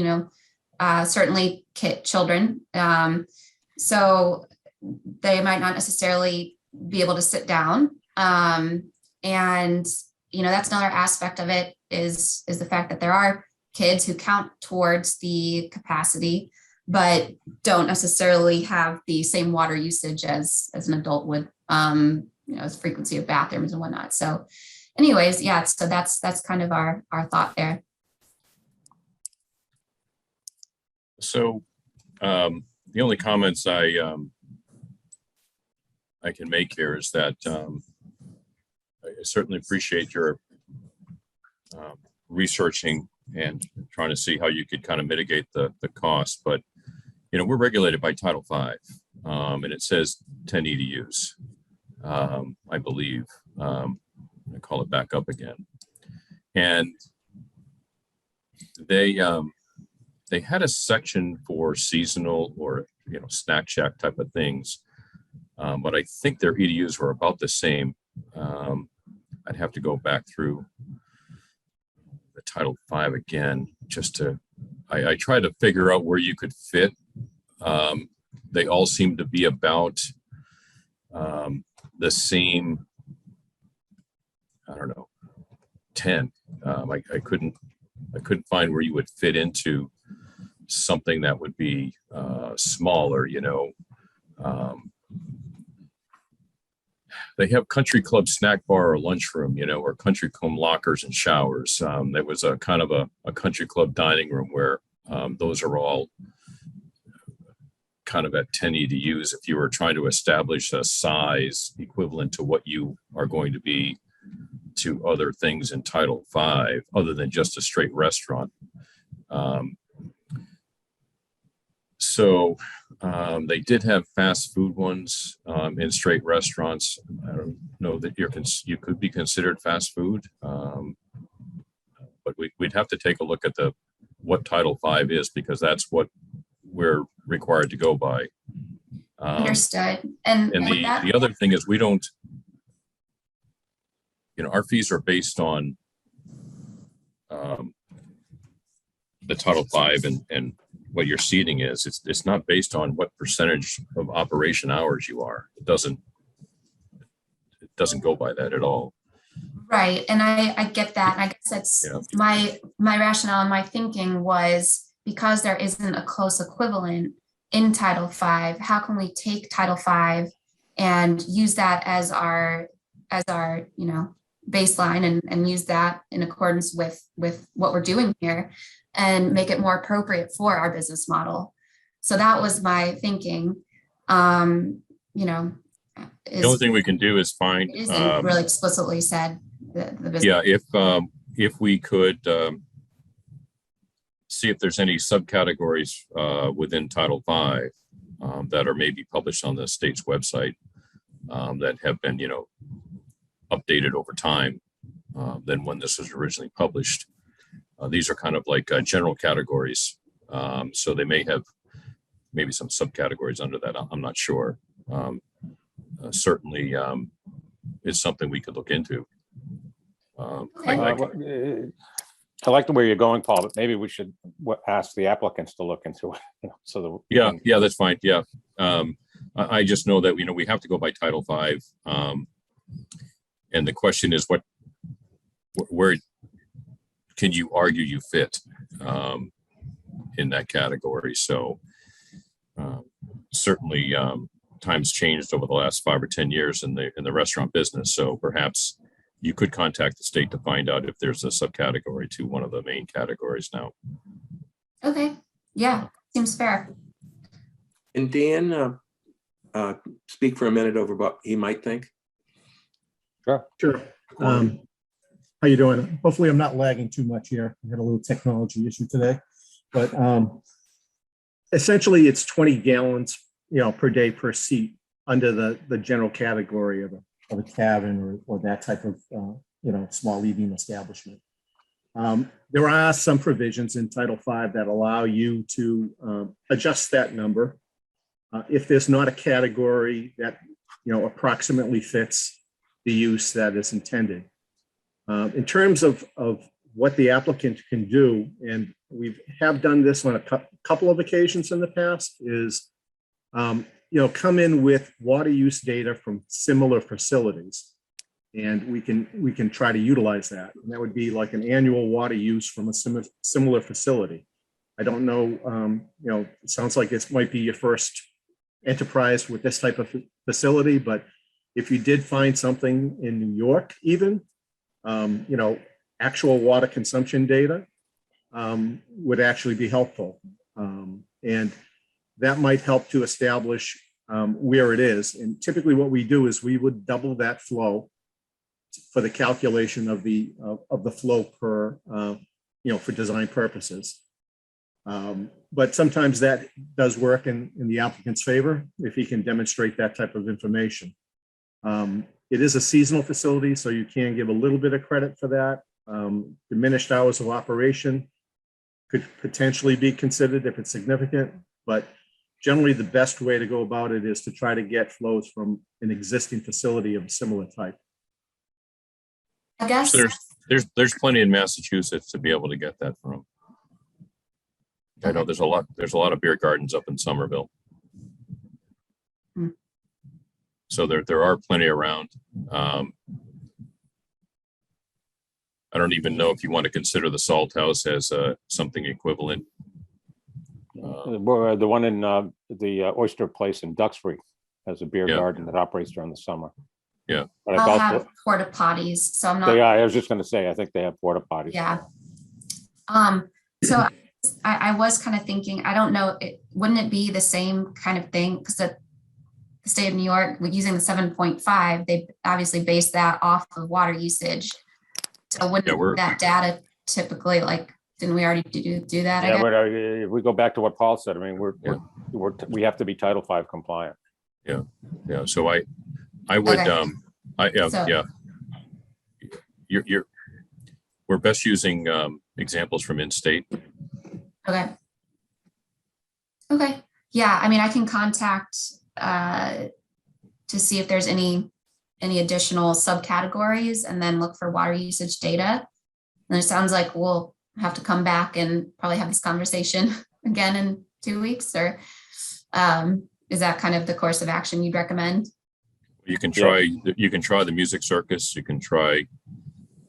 certainly children. So they might not necessarily be able to sit down. And, that's another aspect of it is the fact that there are kids who count towards the capacity, but don't necessarily have the same water usage as an adult would, as frequency of bathrooms and whatnot. So anyways, yeah, so that's kind of our thought there. So the only comments I can make here is that I certainly appreciate your researching and trying to see how you could kind of mitigate the cost. But, we're regulated by Title V, and it says 10 EDUs, I believe. I call it back up again. And they had a section for seasonal or, snack shack type of things. But I think their EDUs were about the same. I'd have to go back through the Title V again, just to, I tried to figure out where you could fit. They all seem to be about the same, I don't know, 10. I couldn't find where you would fit into something that would be smaller, they have country club snack bar or lunchroom, or country club lockers and showers. There was a kind of a country club dining room where those are all kind of at 10 EDUs. If you were trying to establish a size equivalent to what you are going to be to other things in Title V, other than just a straight restaurant. So they did have fast food ones in straight restaurants. I don't know that you could be considered fast food, but we'd have to take a look at what Title V is, because that's what we're required to go by. Understood. And with that, the other thing is we don't, our fees are based on the Title V and what your seating is. It's not based on what percentage of operation hours you are. It doesn't go by that at all. right. And I get that. And I guess that's my rationale and my thinking was, because there isn't a close equivalent in Title V, how can we take Title V and use that as our baseline and use that in accordance with what we're doing here and make it more appropriate for our business model. So that was my thinking. The only thing we can do is find. It isn't really explicitly said. The business. Yeah, if we could see if there's any subcategories within Title V that are maybe published on the state's website that have been, updated over time than when this was originally published. These are kind of like general categories. So they may have maybe some subcategories under that. I'm not sure. Certainly it's something we could look into. I like the way you're going, Paul, but maybe we should ask the applicants to look into it. So that yeah, that's fine. Yeah. I just know that, we have to go by Title V. And the question is where can you argue you fit in that category? So certainly times changed over the last 5 or 10 years in the restaurant business. So perhaps you could contact the state to find out if there's a subcategory to one of the main categories now. Okay. Yeah, seems fair. And Dan, speak for a minute over what he might think. Sure. How you doing? Hopefully I'm not lagging too much here. I had a little technology issue today, but essentially it's 20 gallons, per day per seat under the general category of a cabin or that type of, small eating establishment. There are some provisions in Title V that allow you to adjust that number. If there's not a category that, approximately fits the use that is intended. In terms of what the applicant can do, and we have done this on a couple of occasions in the past, is come in with water use data from similar facilities, and we can try to utilize that. And that would be like an annual water use from a similar facility. I don't know, it sounds like this might be your first enterprise with this type of facility, but if you did find something in New York, even, actual water consumption data would actually be helpful. And that might help to establish where it is. And typically what we do is we would double that flow for the calculation of the flow per, for design purposes. But sometimes that does work in the applicant's favor if he can demonstrate that type of information. It is a seasonal facility, so you can give a little bit of credit for that. Diminished hours of operation could potentially be considered if it's significant, but generally the best way to go about it is to try to get flows from an existing facility of a similar type. I guess There's plenty in Massachusetts to be able to get that from. I know there's a lot of beer gardens up in Somerville. So there are plenty around. I don't even know if you want to consider the Salt House as something equivalent. The one in the Oyster Place in Duxbury has a beer garden that operates during the summer. But I I'll thought have porta potties, so I'm they not, are, I was just gonna say, I think they have porta potties. yeah. So I was kind of thinking, I don't know, wouldn't it be the same kind of thing? Because the state of New York, using the 7.5, they obviously base that off of water usage. So wouldn't that data typically, like, didn't we already do that? I Yeah, guess? but if we go back to what Paul said, I mean, we have to be Title V compliant. Yeah, so I would, Okay. So- yeah. We're best using examples from in-state. Okay. Okay, yeah, I mean, I can contact to see if there's any additional subcategories and then look for water usage data. And it sounds like we'll have to come back and probably have this conversation again in 2 weeks, or is that kind of the course of action you'd recommend? You can try the Music Circus, you can try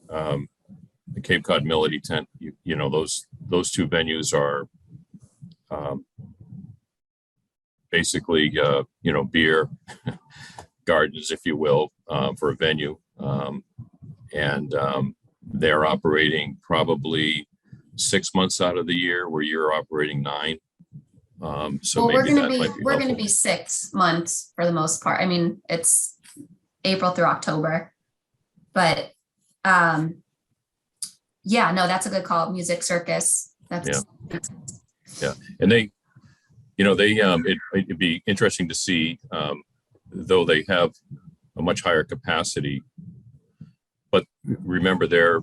the Cape Cod Melody Tent. You know, those two venues are basically beer gardens, if you will, for a venue, and they're operating probably 6 months out of the year, where you're operating 9. So well, maybe we're gonna be 6 months for the most part. I mean, it's April through October, but yeah, no, that's a good call. Music Circus. That's yeah, and it'd be interesting to see, though they have a much higher capacity, but remember their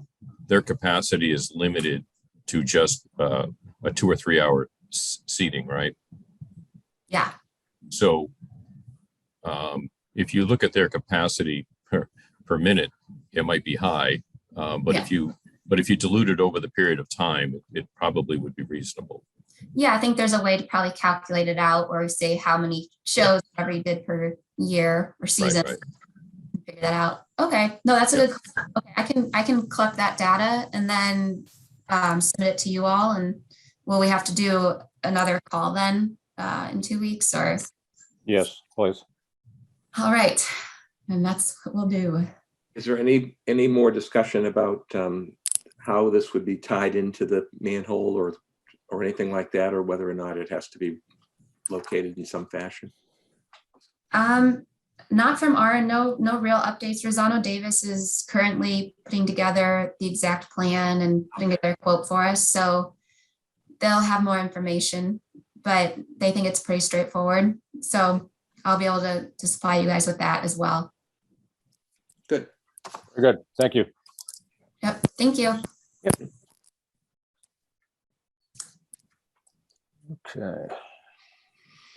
capacity is limited to just a 2 or 3 hour seating, right? Yeah. So if you look at their capacity per minute, it might be high, but if you dilute it over the period of time, it probably would be reasonable. Yeah, I think there's a way to probably calculate it out, or say how many shows whatever you did per year or season. Right. Figure that out. Okay, no, that's a good. Okay, I can collect that data and then submit it to you all. And will we have to do another call then in 2 weeks, or? Yes, please. All right, and that's what we'll do. Is there any more discussion about how this would be tied into the manhole or anything like that, or whether or not it has to be located in some fashion? Not from our end, no real updates. Rosano Davis is currently putting together the exact plan and putting together a quote for us. So they'll have more information, but they think it's pretty straightforward. So I'll be able to supply you guys with that as well. Good. Very good. Thank you. Yep, thank you. Yep. Okay.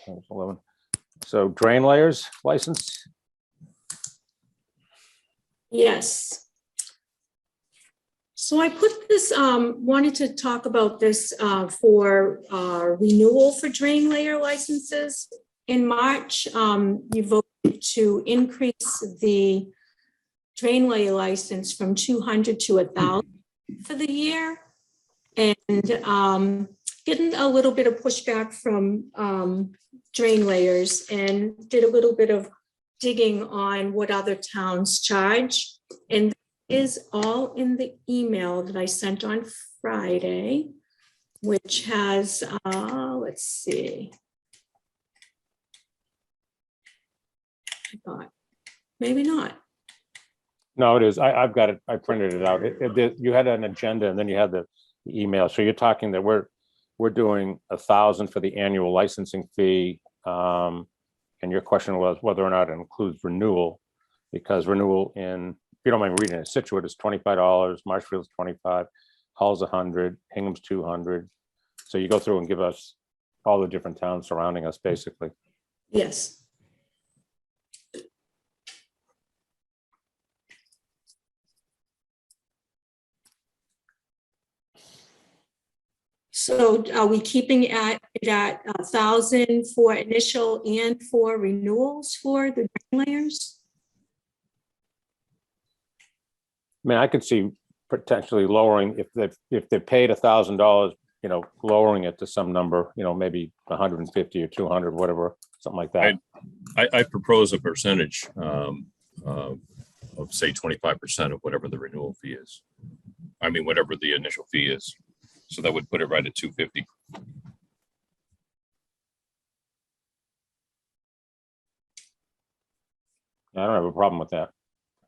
Times 11. So drain layers license. Yes. So I put this, wanted to talk about this for renewal for drain layer licenses. In March, you voted to increase the drain layer license from 200 to 1,000 for the year. And getting a little bit of pushback from drain layers, and did a little bit of digging on what other towns charge. And that is all in the email that I sent on Friday, which has, let's see. I thought, maybe not. No, it is. I've got it. I printed it out. You had an agenda and then you had the email. So you're talking that we're doing 1,000 for the annual licensing fee. And your question was whether or not it includes renewal, because renewal in, if you don't mind reading it, Situate is $25, Marshfield's 25, Hull's 100, Hingham's 200. So you go through and give us all the different towns surrounding us, basically. Yes. So are we keeping it at 1,000 for initial and for renewals for the drain layers? I mean, I could see potentially lowering if they paid $1,000, lowering it to some number, maybe 150 or 200, whatever, something like that. I propose a percentage of say 25% of whatever the renewal fee is. I mean, whatever the initial fee is. So that would put it right at 250. I don't have a problem with that.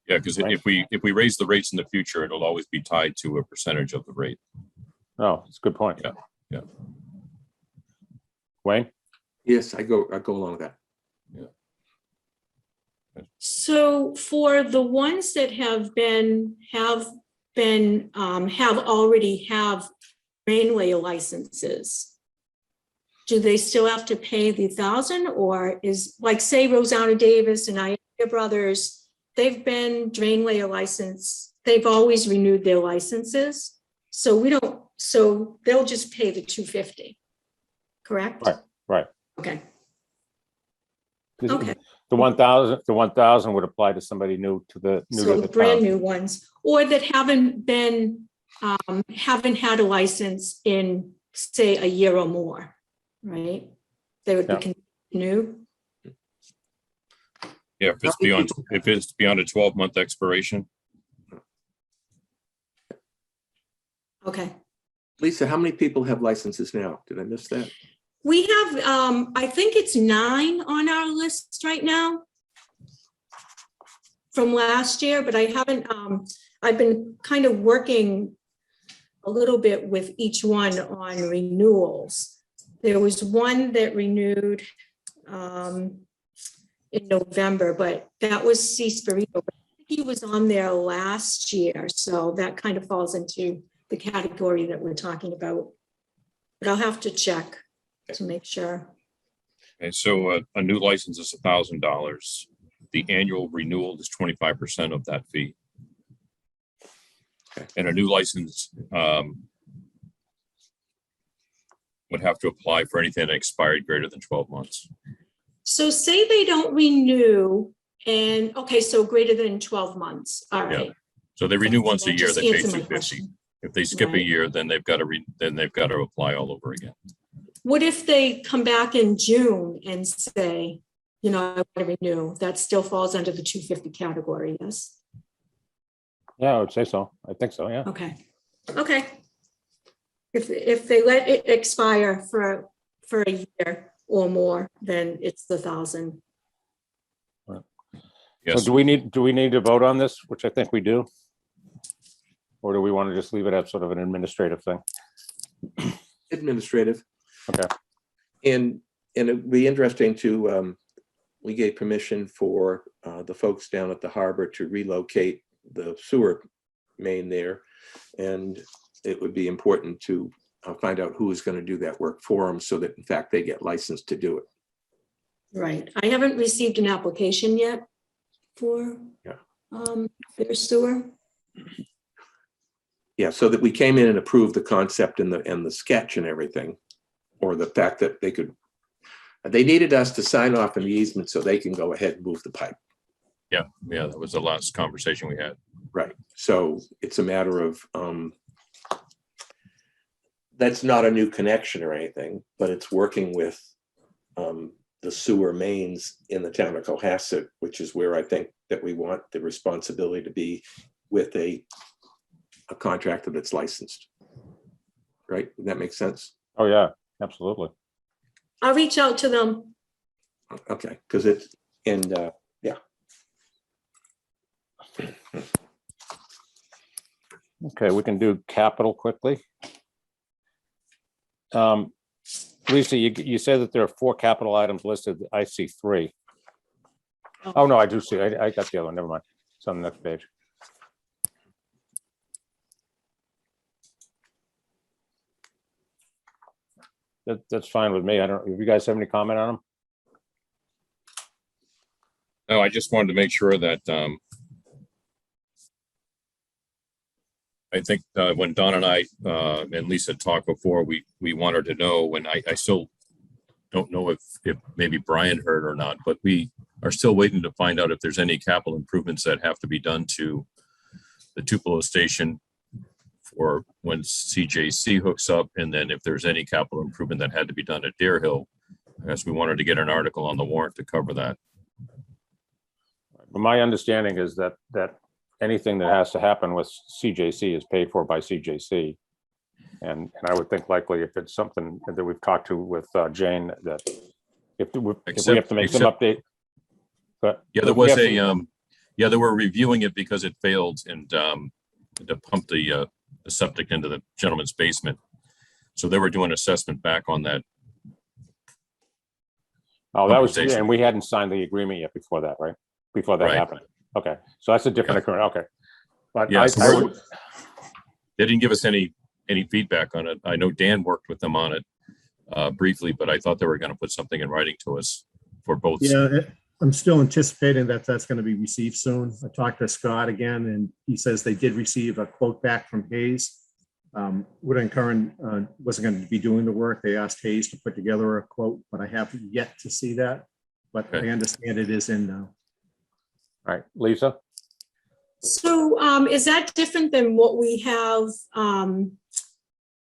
Yeah, because Right. if we raise the rates in the future, it'll always be tied to a percentage of the rate. No, it's a good point. Yeah, yeah. Wayne? Yes, I go along with that. So for the ones that already have rainway licenses, do they still have to pay the 1,000, or is, like, say Rosanna Davis and Iota Brothers, they've been drainway license, they've always renewed their licenses. So they'll just pay the 250, correct? Right. Okay, 'Cause okay. The 1,000 would apply to somebody new to the So brand town. new ones, or that haven't had a license in, say, a year or more, right? They would be new. Yeah, if it's beyond a 12-month expiration. Okay. Lisa, how many people have licenses now? Did I miss that? We have, I think it's 9 on our list right now from last year, but I haven't, I've been kind of working a little bit with each one on renewals. There was one that renewed in November, but that was Seasparito. He was on there last year, so that kind of falls into the category that we're talking about. But I'll have to check to make sure. Okay, so a new license is $1,000. The annual renewal is 25% of that fee. And a new license would have to apply for anything that expired greater than 12 months. So say they don't renew and, okay, so greater than 12 months, all right. So they renew once a That year, just they pay answered my 250. question. If they skip a Right. year, then they've got to apply all over again. What if they come back in June and say, you know, I want to renew? That still falls under the 250 category, yes? Yeah, I would say so. I think so, yeah. Okay, okay. If they let it expire for a year or more, then it's the 1,000. So Yes, do we need to vote on this, which I think we do? Or do we want to just leave it as sort of an administrative thing? Administrative. Okay. And it'd be interesting to, we gave permission for the folks down at the harbor to relocate the sewer main there. And it would be important to find out who is going to do that work for them so that in fact they get licensed to do it. Right, I haven't received an application yet for their sewer. Yeah, so that we came in and approved the concept and the sketch and everything, or the fact that they needed us to sign off on the easement so they can go ahead and move the pipe. yeah, that was the last conversation we had. Right, so it's a matter of, that's not a new connection or anything, but it's working with the sewer mains in the town of Cohasset, which is where I think that we want the responsibility to be with a contractor that's licensed. Right, would that make sense? Oh, yeah, absolutely. I'll reach out to them. Okay, because it's, and yeah. Okay, we can do capital quickly. Lisa, you said that there are 4 capital items listed. I see 3. Oh, no, I do see, I got the other one, never mind. It's on the next page. That's fine with me. I don't, if you guys have any comment on them? No, I just wanted to make sure that I think when Don and I and Lisa talked before, we wanted to know, and I still don't know if maybe Brian heard or not, but we are still waiting to find out if there's any capital improvements that have to be done to the Tupelo station for when CJC hooks up, and then if there's any capital improvement that had to be done at Deer Hill. I guess we wanted to get an article on the warrant to cover that. My understanding is that anything that has to happen with CJC is paid for by CJC. And I would think likely if it's something that we've talked to with Jane, that if we have to make some update. But Yeah, there was yeah, they were reviewing it because it failed and to pump the septic into the gentleman's basement. So they were doing assessment back on that. Oh, that was, Compensation. and we hadn't signed the agreement yet before that, right? Before that Right. happened. Okay, so that's a different occurrence. Okay. But Yeah, I so would, they didn't give us any feedback on it. I know Dan worked with them on it briefly, but I thought they were going to put something in writing to us for both. Yeah, I'm still anticipating that that's going to be received soon. I talked to Scott again, and he says they did receive a quote back from Hayes. Wood and Curran wasn't going to be doing the work. They asked Hayes to put together a quote, but I have yet to see that. But Okay. I understand it is in now. all right, Lisa? So is that different than what we have on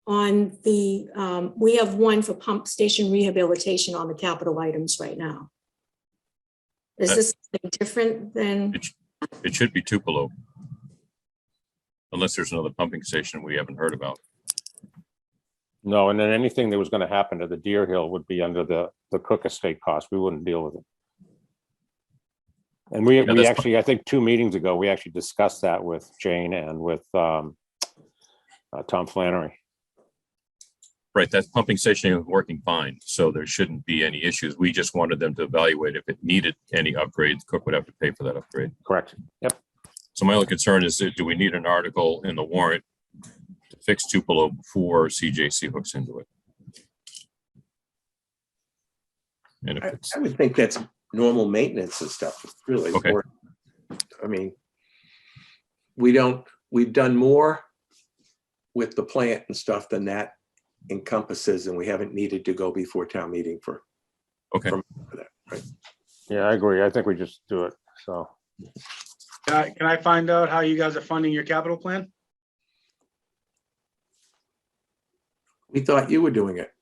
the, we have one for pump station rehabilitation on the capital items right now? Is this something different than, It should be Tupelo. Unless there's another pumping station we haven't heard about. No, and then anything that was going to happen to the Deer Hill would be under the Cook Estate cost. We wouldn't deal with it. And we that's actually, I think 2 meetings ago, we actually discussed that with Jane and with Tom Flannery. Right, that pumping station is working fine, so there shouldn't be any issues. We just wanted them to evaluate if it needed any upgrades. Cook would have to pay for that upgrade. Correct. Yep. So my only concern is, do we need an article in the warrant to fix Tupelo before CJC hooks into it? And if it's, I would think that's normal maintenance and stuff, really. Okay. Or- I mean, we've done more with the plant and stuff than that encompasses, and we haven't needed to go before town meeting for okay, that, right? Yeah, I agree. I think we just do it. So, Can I find out how you guys are funding your capital plan? We thought you were doing it.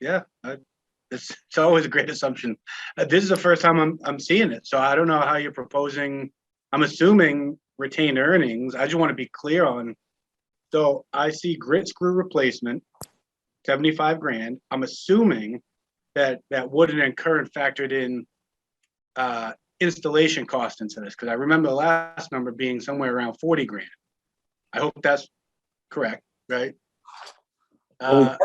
Yeah, it's always a great assumption. This is the first time I'm seeing it, so I don't know how you're proposing. I'm assuming retained earnings. I just want to be clear on. So I see grit screw replacement, 75 grand. I'm assuming that wouldn't incur factored in installation cost into this, because I remember the last number being somewhere around 40 grand. I hope that's correct, right? Well,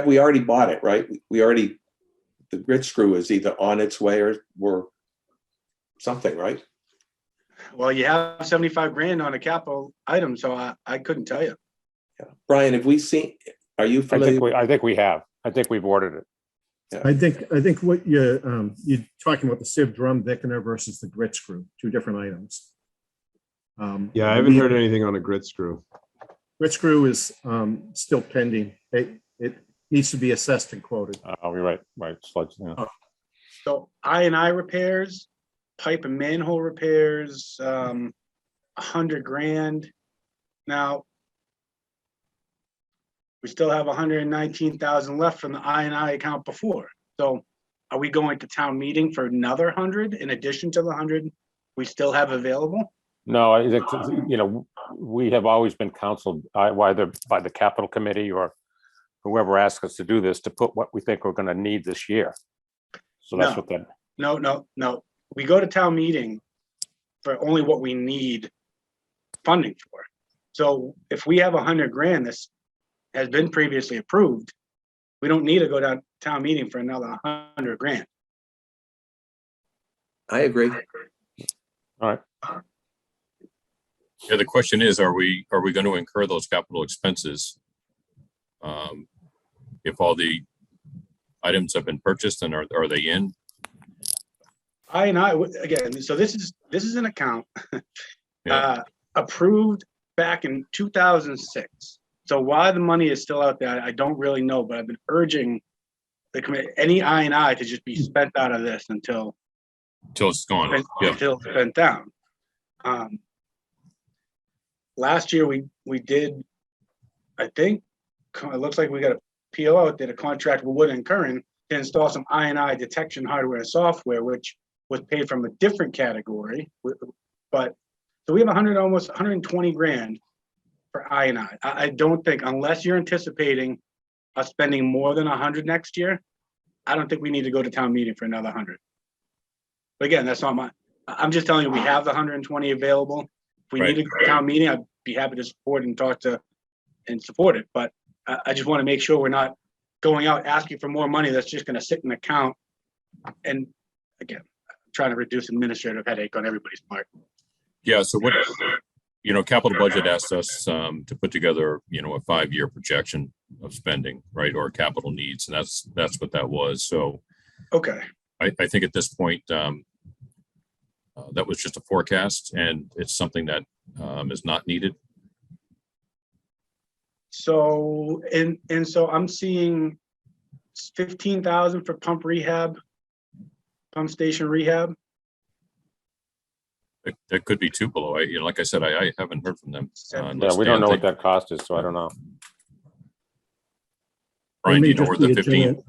we already bought it, right? The grit screw is either on its way or something, right? Well, you have 75 grand on a capital item, so I couldn't tell you. Yeah. Brian, have we seen, are you familiar? I think we have. I think we've ordered it. I think what you're talking about the sieve drum thickener versus the grit screw, 2 different items. Yeah, I haven't heard anything on a grit screw. Grit screw is still pending. It needs to be assessed and quoted. Oh, you're right. Right. Sludge. Yeah. So I&I repairs, pipe and manhole repairs, 100 grand. Now, we still have 119,000 left from the I&I account before. So are we going to town meeting for another 100 in addition to the 100 we still have available? No, I think, we have always been counseled either by the capital committee or whoever asks us to do this, to put what we think we're going to need this year. So that's No. what that, No. We go to town meeting for only what we need funding for. So if we have 100 grand, this has been previously approved, we don't need to go down town meeting for another 100 grand. I agree. all right. yeah, the question is, are we going to incur those capital expenses? If all the items have been purchased, and are they in? Again, so this is an account approved back in 2006. So why the money is still out there, I don't really know, but I've been urging the committee, any I&I to just be spent out of this until It's gone. Yeah, until it's spent down. Last year we did, I think, it looks like we got a PO out, did a contract with Wood and Curran to install some I&I detection hardware and software, which was paid from a different category, but, so we have almost 120 grand for I&I. I don't think, unless you're anticipating us spending more than 100 next year, I don't think we need to go to town meeting for another 100. But again, that's not I'm just telling you, we have the 120 available. If we need to go to town meeting, I'd be happy to support and support it. But I just want to make sure we're not going out asking for more money that's just going to sit in the account. And again, trying to reduce administrative headache on everybody's part. Yeah, so what, capital budget asked us to put together, a 5-year projection of spending, right, or capital needs, and that's what that was. So okay, I think at this point, that was just a forecast, and it's something that is not needed. so so I'm seeing 15,000 for pump station rehab. It could be Tupelo. Like I said, I haven't heard from them. Yeah, we don't know what that cost is, so I don't know. Brian, do you know where the 15?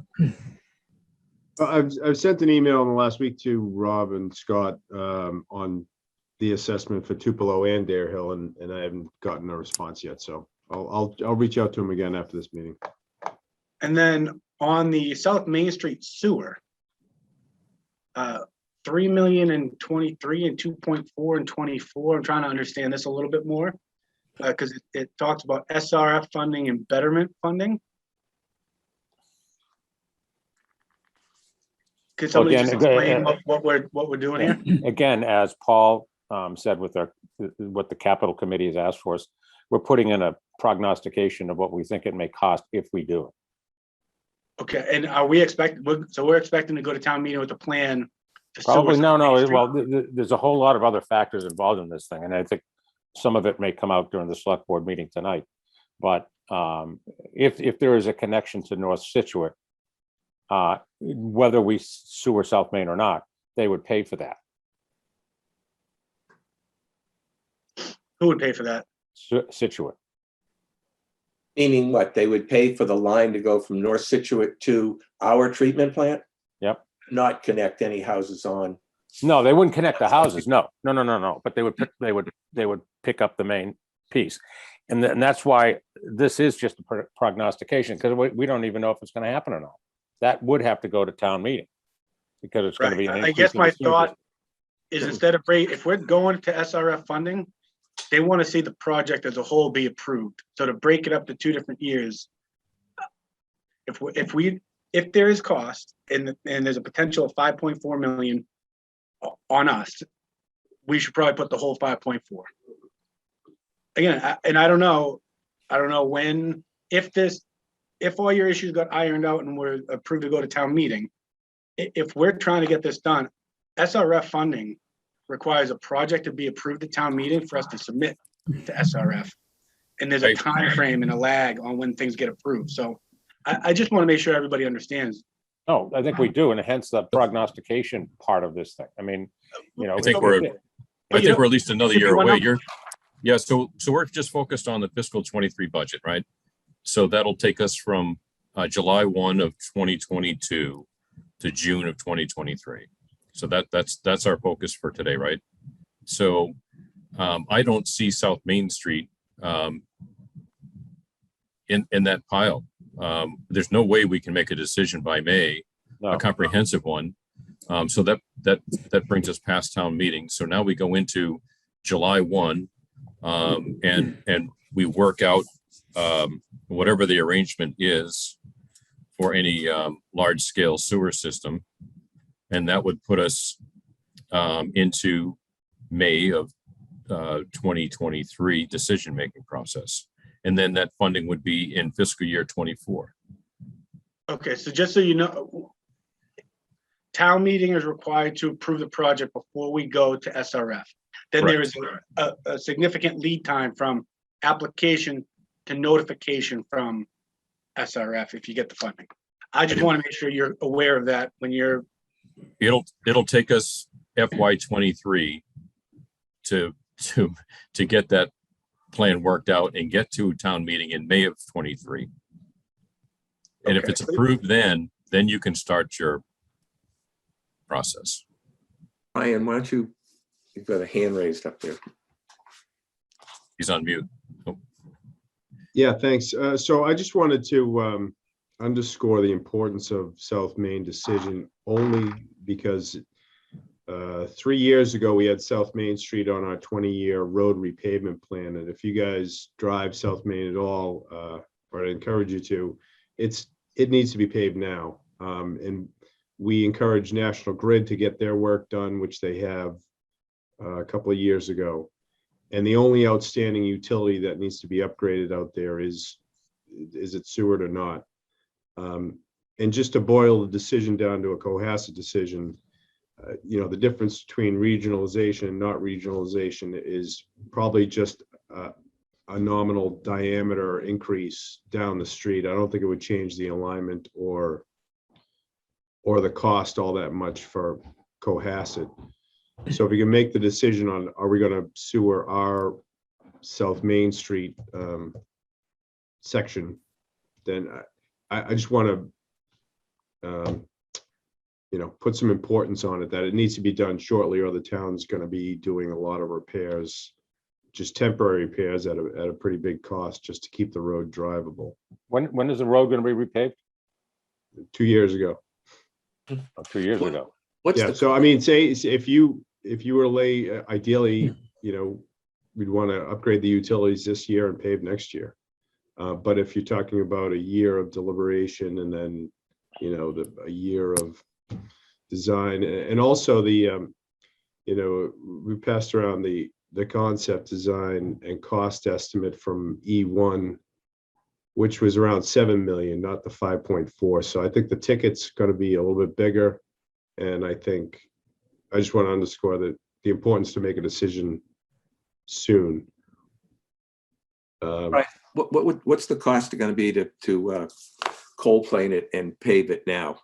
I've sent an email in the last week to Rob and Scott on the assessment for Tupelo and Dare Hill, and I haven't gotten a response yet. So I'll reach out to him again after this meeting. And then on the South Main Street sewer, 3 million in 23 and 2.4 in 24. I'm trying to understand this a little bit more because it talks about SRF funding and betterment funding. Could somebody just explain what we're doing here? Again, as Paul said with what the capital committee has asked for us, we're putting in a prognostication of what we think it may cost if we do it. Okay, and are we we're expecting to go to town meeting with a plan? Probably no. Well, there's a whole lot of other factors involved in this thing, and I think some of it may come out during the select board meeting tonight. But if there is a connection to North Situate, whether we sewer South Main or not, they would pay for that. Who would pay for that? Situate. Meaning what? They would pay for the line to go from North Situate to our treatment plant? Yep. Not connect any houses on. No, they wouldn't connect the houses. No. But they would pick up the main piece, and that's why this is just a prognostication, because we don't even know if it's going to happen or not. That would have to go to town meeting because it's going to be. I guess my thought is instead of if we're going to SRF funding, they want to see the project as a whole be approved. So to break it up to 2 different years, if there is cost and there's a potential of 5.4 million on us, we should probably put the whole 5.4. Again, and I don't know when, if all your issues got ironed out and we're approved to go to town meeting, if we're trying to get this done, SRF funding requires a project to be approved at town meeting for us to submit to SRF. And there's a time frame and a lag on when things get approved. So I just want to make sure everybody understands. Oh, I think we do, and hence the prognostication part of this thing. I mean, I think we're at least another year away. So we're just focused on the fiscal 23 budget, right? So that'll take us from July 1 of 2022 to June of 2023. So that's our focus for today, right? So I don't see South Main Street in that pile. There's no way we can make a decision by May, a comprehensive one. So that brings us past town meeting. So now we go into July 1 and we work out whatever the arrangement is for any large scale sewer system. And that would put us into May of 2023 decision-making process. And then that funding would be in fiscal year 24. Okay, so just so you know, town meeting is required to approve the project before we go to SRF. Then there is a significant lead time from application to notification from SRF if you get the funding. I just want to make sure you're aware of that when you're. It'll take us FY23 to get that plan worked out and get to town meeting in May of 23. And if it's approved, then you can start your process. Ryan, why don't you, you've got a hand raised up there. He's on mute. Yeah, thanks. So I just wanted to underscore the importance of South Main decision only because 3 years ago, we had South Main Street on our 20-year road repavement plan. And if you guys drive South Main at all, or I encourage you to, it needs to be paved now. And we encourage National Grid to get their work done, which they have a couple of years ago. And the only outstanding utility that needs to be upgraded out there is it Seward or not? And just to boil the decision down to a Cohasset decision, the difference between regionalization and not regionalization is probably just a nominal diameter increase down the street. I don't think it would change the alignment or the cost all that much for Cohasset. So if we can make the decision on, are we going to sewer our South Main Street section, then I just want to, put some importance on it, that it needs to be done shortly, or the town's going to be doing a lot of repairs, just temporary repairs at a pretty big cost, just to keep the road drivable. When is the road going to be repaved? 2 years ago. Oh, 2 years ago. What's Yeah, the, so I mean, say if you were to lay, ideally, we'd want to upgrade the utilities this year and pave next year. But if you're talking about a year of deliberation and then, a year of design, and also we passed around the concept design and cost estimate from E1, which was around 7 million, not the 5.4. So I think the ticket's going to be a little bit bigger. And I just want to underscore that the importance to make a decision soon. right, what's the cost going to be to cold plane it and pave it now?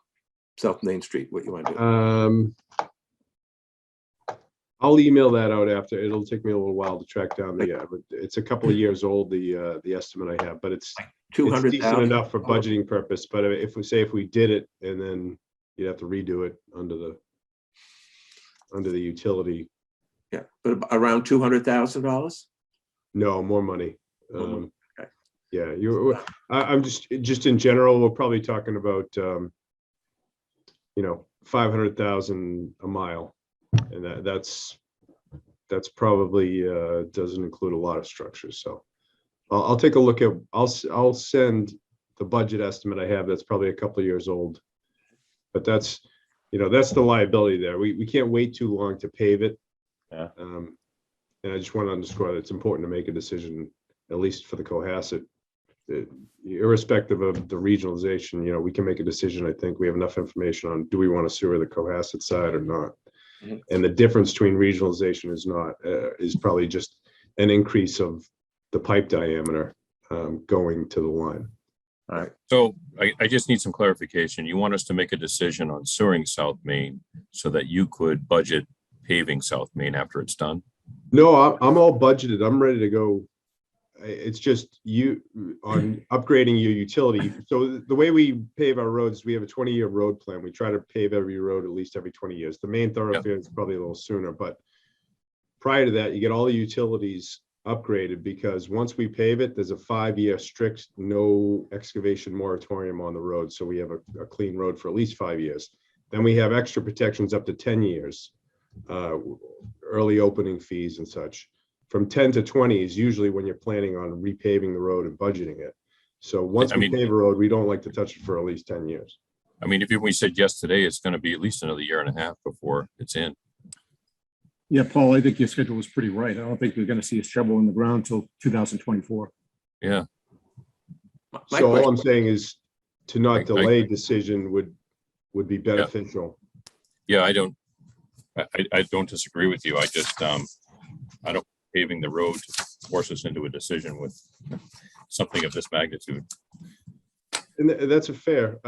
South Main Street, what you want to do? I'll email that out after. It'll take me a little while to track down it's a couple of years old, the estimate I have, but it's decent 200,000 enough for budgeting purpose. But if we did it and then you'd have to redo it under the utility. Yeah, but around $200,000. No, more money. Okay. Yeah, I'm just in general, we're probably talking about 500,000 a mile, and that's probably doesn't include a lot of structures. So I'll take a look at. I'll send the budget estimate I have. That's probably a couple of years old, but that's the liability there. We can't wait too long to pave it. Yeah. And I just want to underscore that it's important to make a decision, at least for the Cohasset. Irrespective of the regionalization, we can make a decision. I think we have enough information on, do we want to sewer the Cohasset side or not? Mhm. And the difference between regionalization is probably just an increase of the pipe diameter going to the line. All right. So I just need some clarification. You want us to make a decision on sewering South Main so that you could budget paving South Main after it's done? No, I'm all budgeted. I'm ready to go. It's just you on upgrading your utility. So the way we pave our roads, we have a 20-year road plan. We try to pave every road at least every 20 years. The main thoroughfare is probably a little sooner, but prior to that, you get all the utilities upgraded, because once we pave it, there's a 5-year strict no excavation moratorium on the road. So we have a clean road for at least 5 years. Then we have extra protections up to 10 years, early opening fees and such. From 10 to 20 is usually when you're planning on repaving the road and budgeting it. So once we pave a road, we don't like to touch it for at least 10 years. I mean, if we said yes today, it's going to be at least another year and a half before it's in. Yeah, Paul, I think your schedule was pretty right. I don't think we're going to see a shovel in the ground till 2024. Yeah. So all I'm saying is to not delay decision would be beneficial. Yeah, I don't disagree with you. I just, I don't paving the road to force us into a decision with something of this magnitude. And that's a fair.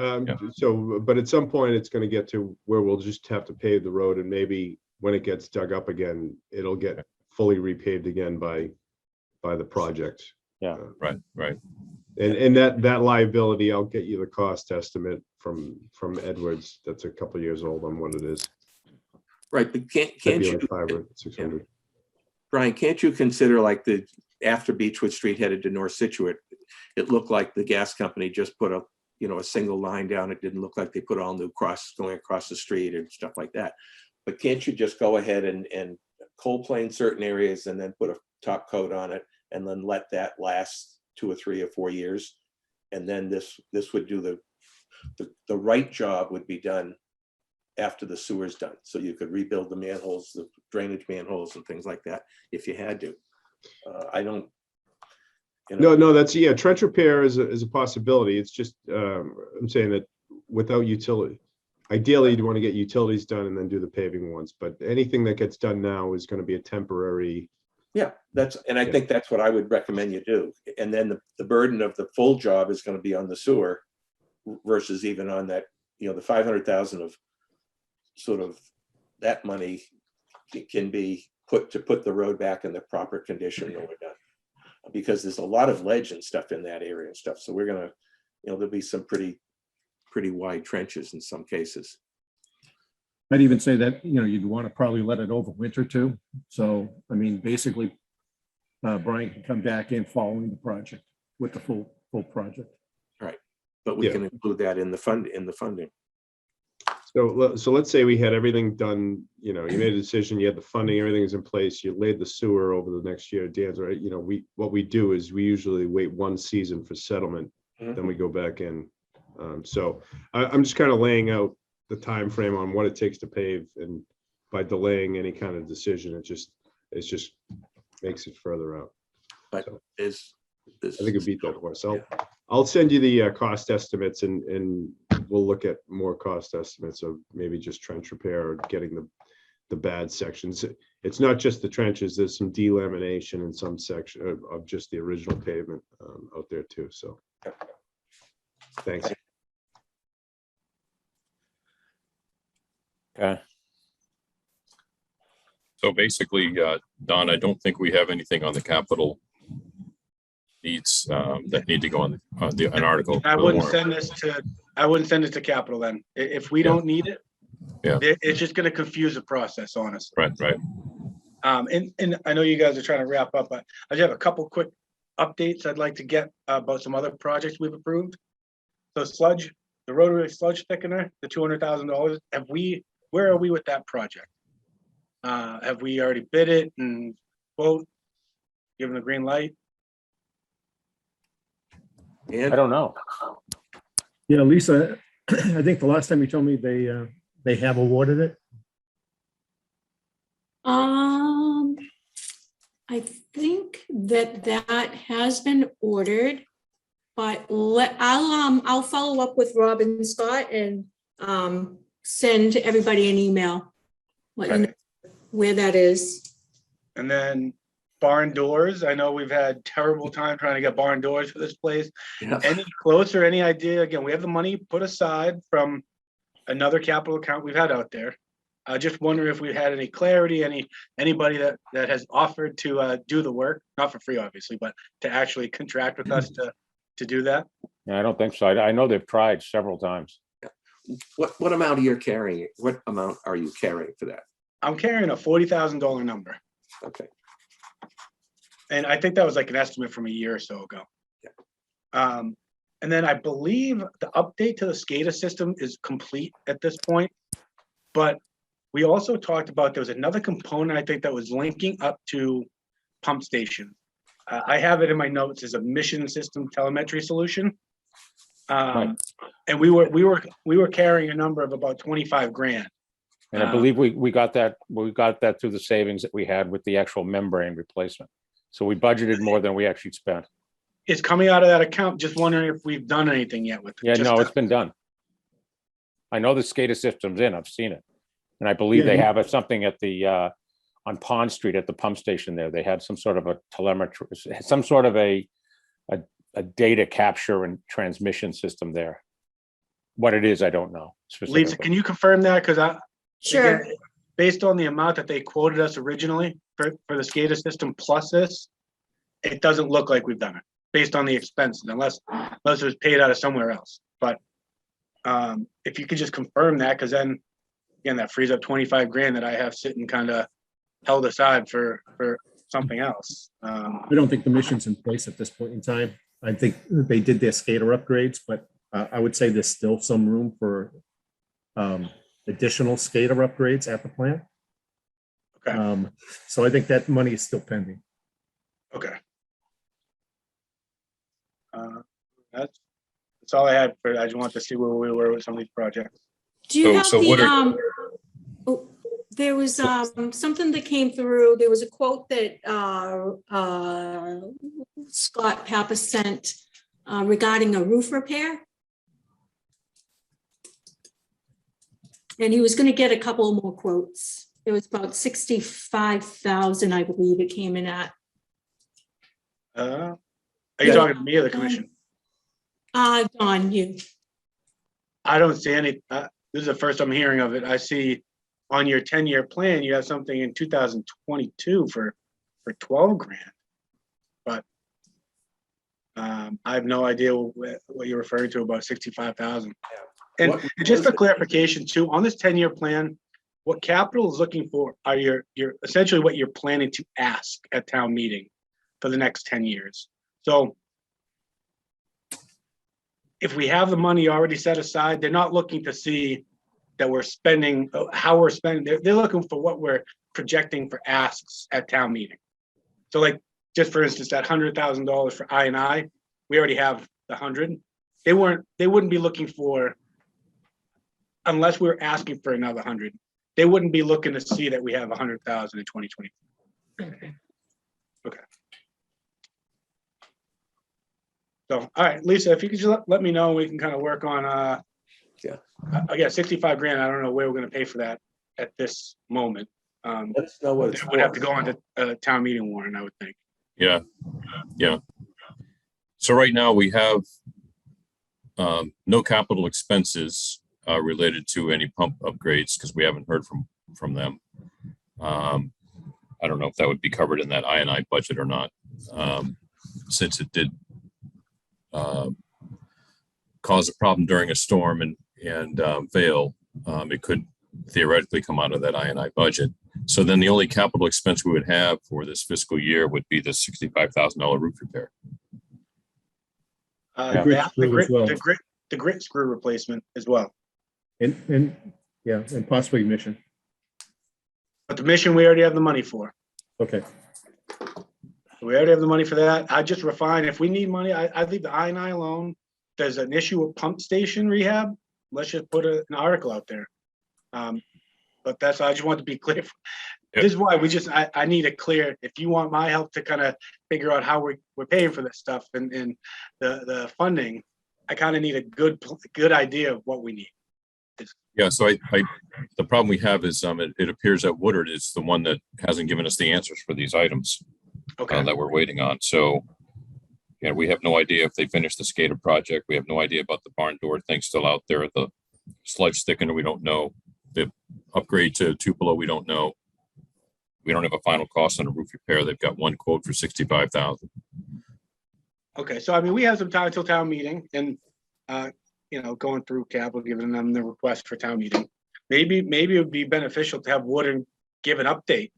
So, but at some point it's going to get to where we'll just have to pave the road, and maybe when it gets dug up again, it'll get fully repaved again by the project. Yeah. Right. And that liability, I'll get you the cost estimate from Edwards. That's a couple of years old on what it is. Right, but That'd can't be you, like 500 or 600. Brian, can't you consider like after Beechwood Street headed to North Situate, it looked like the gas company just put a single line down. It didn't look like they put all new going across the street and stuff like that. But can't you just go ahead and cold plane certain areas and then put a top coat on it and then let that last 2 or 3 or 4 years? And then this would do the right job would be done after the sewer's done. So you could rebuild the manholes, the drainage manholes and things like that if you had to. I don't. No, that's, yeah, trench repair is a possibility. It's just, I'm saying that without utility, ideally you'd want to get utilities done and then do the paving ones, but anything that gets done now is going to be a temporary. Yeah, I think that's what I would recommend you do. And then the burden of the full job is going to be on the sewer versus even on that, the 500,000 of sort of that money can be put the road back in the proper condition when we're done. Because there's a lot of ledge and stuff in that area and stuff. So we're gonna, there'll be some pretty wide trenches in some cases. I'd even say that, you'd want to probably let it overwinter too. So, I mean, basically, Brian can come back in following the project with the full project. Right, but we can include that in the funding. So let's say we had everything done, you made a decision, you had the funding, everything is in place, you laid the sewer over the next year. Dan's right, what we do is we usually wait 1 season for settlement, then we go back in. So I'm just kind of laying out the time frame on what it takes to pave, and by delaying any kind of decision, it just makes it further out. But so, I think it beat that horse. I'll send you the cost estimates, and we'll look at more cost estimates of maybe just trench repair or getting the bad sections. It's not just the trenches, there's some delamination in some section of just the original pavement out there too. So thanks. Okay. So basically, Don, I don't think we have anything on the capital needs that need to go on an article. I wouldn't send this to capital then. If we don't need it, it's just going to confuse the process, honestly. Right. And I know you guys are trying to wrap up, but I just have a couple quick updates I'd like to get about some other projects we've approved. So the rotary sludge thickener, the $200,000. Where are we with that project? Have we already bid it and quote, given the green light? And I don't know. Yeah, Lisa, I think the last time you told me they have awarded it. I think that has been ordered, but I'll follow up with Rob and Scott and send everybody an email, let you know where that is. And then barn doors. I know we've had terrible time trying to get barn doors for this place. Yeah. Any closer, any idea? Again, we have the money put aside from another capital account we've had out there. I just wonder if we had any clarity, anybody that has offered to do the work, not for free, obviously, but to actually contract with us to do that. Yeah, I don't think so. I know they've tried several times. what amount are you carrying? What amount are you carrying for that? I'm carrying a $40,000 number. Okay. And I think that was like an estimate from a year or so ago. Yeah. And then I believe the update to the SCADA system is complete at this point. But we also talked about there was another component, I think, that was linking up to pump station. I have it in my notes as a mission system telemetry solution. Right. And we were carrying a number of about 25 grand. And I believe we got that through the savings that we had with the actual membrane replacement. So we budgeted more than we actually spent. It's coming out of that account. Just wondering if we've done anything yet with it. Yeah, Just no, it's been done. I know the SCADA system's in, I've seen it. And I believe they have something at the, on Pond Street at the pump station there. They had some sort of a telemetry, some sort of a data capture and transmission system there. What it is, I don't know. Lisa, can you confirm that? Because Sure. again, based on the amount that they quoted us originally for the SCADA system plus this, it doesn't look like we've done it based on the expenses, unless it was paid out of somewhere else. But if you could just confirm that, because then again, that frees up 25 grand that I have sitting kind of held aside for something else. I don't think the mission's in place at this point in time. I think they did their skater upgrades, but I would say there's still some room for additional skater upgrades at the plant. Okay. So I think that money is still pending. Okay. That's all I had for, I just wanted to see where we were with some of these projects. Do you have So what the, are- there was something that came through, there was a quote that Scott Papa sent regarding a roof repair. And he was gonna get a couple more quotes. It was about 65,000, I believe it came in at. Are you talking to me or the commission? Don, you. I don't see any, this is the first I'm hearing of it. I see on your 10-year plan, you have something in 2022 for 12 grand. But I have no idea what you're referring to about 65,000. And What- just for clarification too, on this 10-year plan, what capital is looking for are your essentially what you're planning to ask at town meeting for the next 10 years. So if we have the money already set aside, they're not looking to see that we're spending, how we're spending. They're looking for what we're projecting for asks at town meeting. So like, just for instance, that $100,000 for I&I, we already have the 100. They wouldn't be looking for, unless we were asking for another 100, they wouldn't be looking to see that we have 100,000 in 2020. Okay. So, all right, Lisa, if you could just let me know, we can kind of work on, yeah, 65 grand. I don't know where we're going to pay for that at this moment. Let us know what it's It would have for. to go on to town meeting warrant, I would think. Yeah, yeah. So right now we have no capital expenses related to any pump upgrades because we haven't heard from them. I don't know if that would be covered in that I&I budget or not, since it did cause a problem during a storm and fail. It could theoretically come out of that I&I budget. So then the only capital expense we would have for this fiscal year would be the $65,000 roof repair. Grit screw as well. The grit screw replacement as well. And possibly mission. But the mission, we already have the money for. Okay. We already have the money for that. I just refine, if we need money, I leave the I&I alone. If there's an issue with pump station rehab, let's just put an article out there. But that's, I just want to be clear. Yeah. This is why I need a clear, if you want my help to kind of figure out how we're paying for this stuff and the funding, I kind of need a good idea of what we need. Yeah, so the problem we have is it appears that Woodard is the one that hasn't given us the answers for these items that we're waiting on. So, yeah, we have no idea if they finished the skater project. We have no idea about the barn door thing still out there. The sludge thickener, we don't know. The upgrade to Tupelo, we don't know. We don't have a final cost on a roof repair. They've got one quote for $65,000. Okay, so I mean, we have some time till town meeting and, going through capital, giving them the request for town meeting. Maybe it would be beneficial to have Woodard give an update.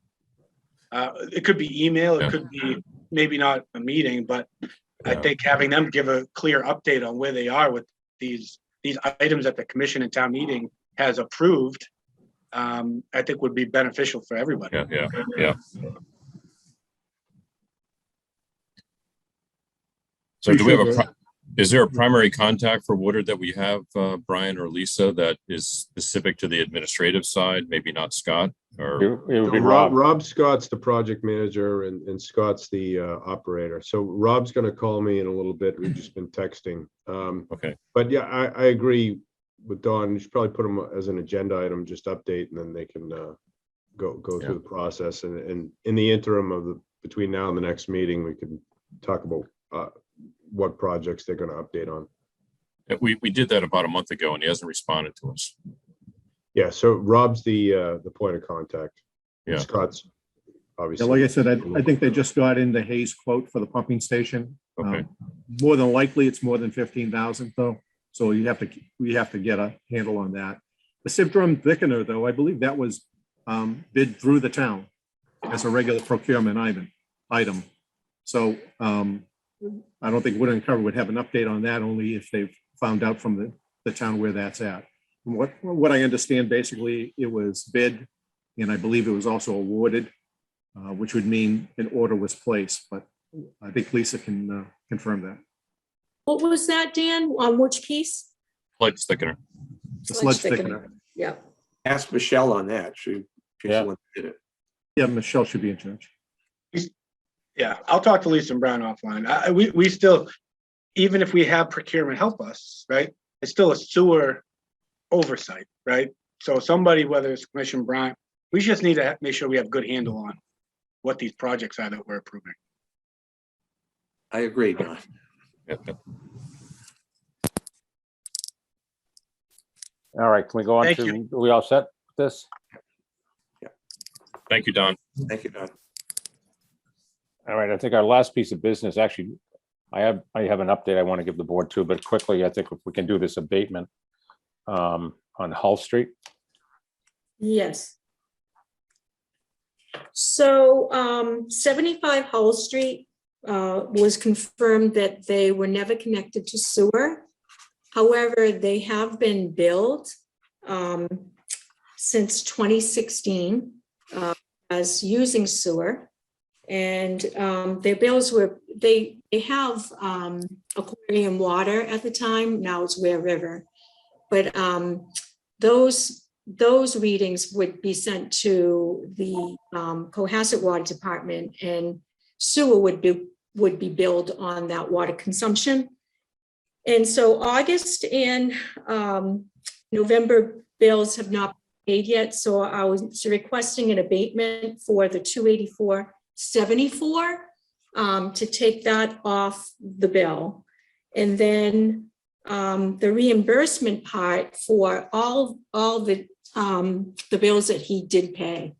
It could be email, it could be maybe not a meeting, but I think having them give a clear update on where they are with these items that the commission and town meeting has approved, I think would be beneficial for everybody. Yeah. So do we have is there a primary contact for Woodard that we have, Brian or Lisa, that is specific to the administrative side? Maybe not Scott or It would be Rob. Rob Scott's the project manager and Scott's the operator. So Rob's going to call me in a little bit. We've just been texting. okay. But yeah, I agree with Don. You should probably put them as an agenda item, just update, and then they can go through the process. And in the interim between now and the next meeting, we can talk about what projects they're going to update on. We did that about a month ago and he hasn't responded to us. Yeah, so Rob's the point of contact. Yeah. Scott's Yeah, obviously. like I said, I think they just got in the Hayes quote for the pumping station. Okay. More than likely, it's more than 15,000 though. So we have to get a handle on that. The Sibdrum thickener, though, I believe that was bid through the town as a regular procurement item. So I don't think Wood and Cover would have an update on that, only if they've found out from the town where that's at. From what I understand, basically, it was bid, and I believe it was also awarded, which would mean an order was placed, but I think Lisa can confirm that. What was that, Dan? On which piece? Sludge thickener. The sludge thickener. Yeah. Ask Michelle on that. She's Yeah. the one that did it. Yeah, Michelle should be in charge. Yeah, I'll talk to Lisa and Brown offline. We still, even if we have procurement help us, right? It's still a sewer oversight, right? So somebody, whether it's Commissioner Brown, we just need to make sure we have good handle on what these projects are that we're approving. I agree, Don. Yep, yep. All right, can we go on Thank to, you. are we all set with this? Thank you, Don. Thank you, Don. All right, I think our last piece of business, actually, I have an update I want to give the board too, but quickly, I think if we can do this abatement on Hull Street. Yes. So 75 Hull Street was confirmed that they were never connected to sewer. However, they have been billed since 2016 as using sewer. And their bills were, they have Aquarium Water at the time, now it's Ware River. But those readings would be sent to the Cohasset Water Department, and sewer would be billed on that water consumption. And so August and November bills have not paid yet, so I was requesting an abatement for the 284.74 to take that off the bill. And then the reimbursement part for all the bills that he did pay,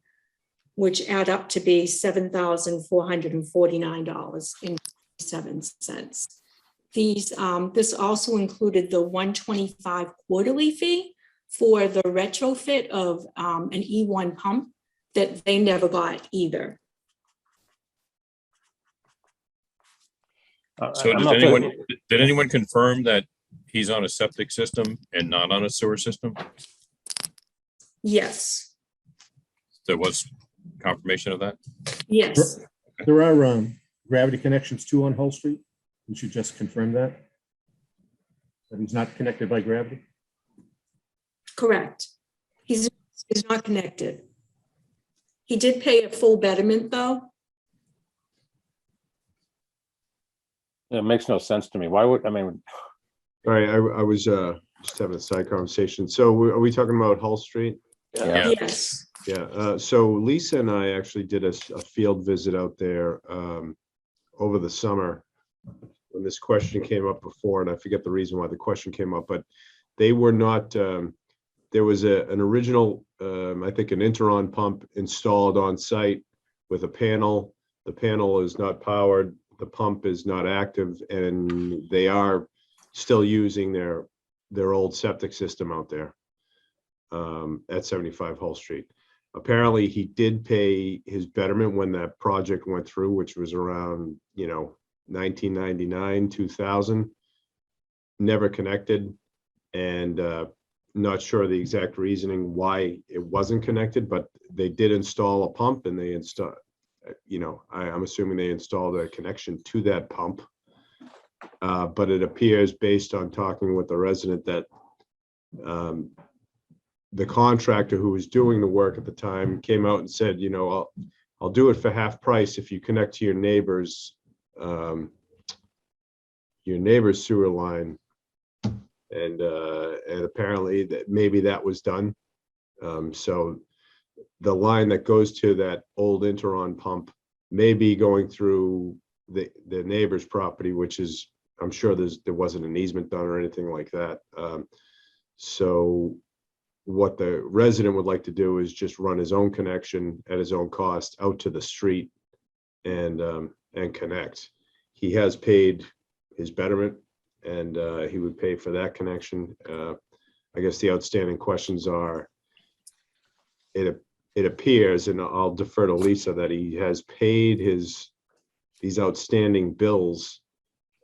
which add up to be $7,449.07. This also included the 125 quarterly fee for the retrofit of an E1 pump that they never got either. So did anyone confirm that he's on a septic system and not on a sewer system? Yes, There was confirmation of that? yes, There are gravity connections too on Hull Street. We should just confirm that. That he's not connected by gravity. correct. He's not connected. He did pay a full betterment though. It makes no sense to me. Why would, I mean, All right, I was just having a side conversation. So are we talking about Hull Street? yeah, Yes, Yeah, so Lisa and I actually did a field visit out there over the summer when this question came up before, and I forget the reason why the question came up, but they were not, there was an original, I think an Interon pump installed on site with a panel. The panel is not powered, the pump is not active, and they are still using their old septic system out there at 75 Hull Street. Apparently, he did pay his betterment when that project went through, which was around, 1999, 2000. Never connected, and not sure the exact reasoning why it wasn't connected, but they did install a pump, and they installed, I'm assuming they installed a connection to that pump. But it appears, based on talking with the resident, that the contractor who was doing the work at the time came out and said, I'll do it for half price if you connect to your neighbor's sewer line. And apparently that maybe that was done. So the line that goes to that old Interon pump may be going through the neighbor's property, which is, I'm sure there wasn't an easement done or anything like that. So what the resident would like to do is just run his own connection at his own cost out to the street and connect. He has paid his betterment, and he would pay for that connection. I guess the outstanding questions are, it appears, and I'll defer to Lisa, that he has paid these outstanding bills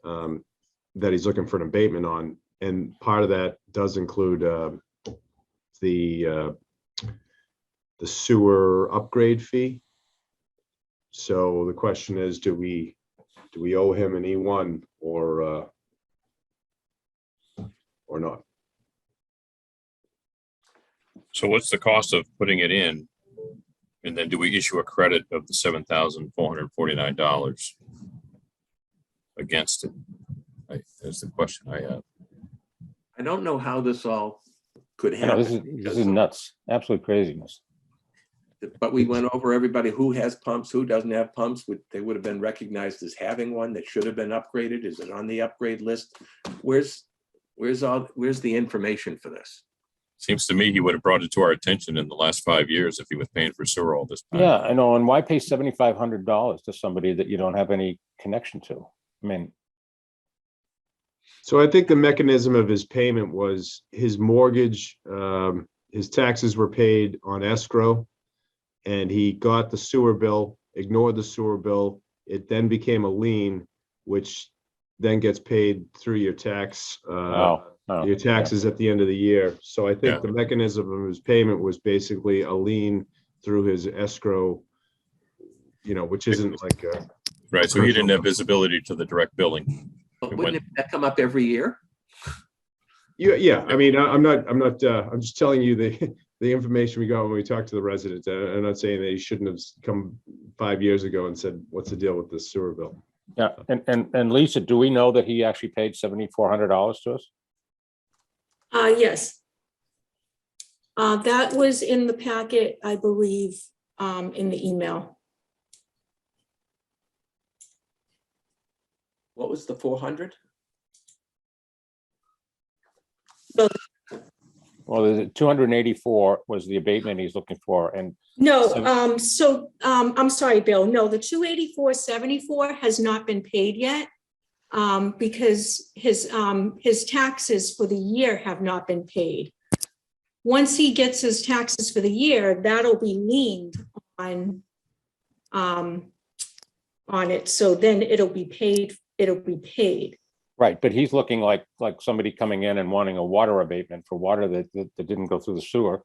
that he's looking for an abatement on. And part of that does include the sewer upgrade fee. So the question is, do we owe him an E1 or not? So what's the cost of putting it in? And then do we issue a credit of the $7,449 against it? That's the question I have. I don't know how this all could I know, happen. this is nuts, absolute craziness. But we went over everybody who has pumps, who doesn't have pumps. They would have been recognized as having one that should have been upgraded. Is it on the upgrade list? Where's the information for this? Seems to me he would have brought it to our attention in the last 5 years if he was paying for sewer all this time. Yeah, I know, and why pay $7,500 to somebody that you don't have any connection to? I mean, So I think the mechanism of his payment was his mortgage, his taxes were paid on escrow, and he got the sewer bill, ignored the sewer bill. It then became a lien, which then gets paid through your your taxes at the end of the year. So I think the mechanism of his payment was basically a lien through his escrow, which isn't like a. Right, so he didn't have visibility to the direct billing. But wouldn't that come up every year? Yeah. I mean, I'm just telling you the information we got when we talked to the resident. I'm not saying that he shouldn't have come 5 years ago and said, what's the deal with this sewer bill? yeah, and Lisa, do we know that he actually paid $7,400 to us? Yes. That was in the packet, I believe, in the email. What was the 400? Well, there's 284 was the abatement he's looking for, and No, So- I'm sorry, Bill. No, the 284.74 has not been paid yet. Because his taxes for the year have not been paid. Once he gets his taxes for the year, that'll be leaned on it. So then it'll be paid. right, but he's looking like somebody coming in and wanting a water abatement for water that didn't go through the sewer.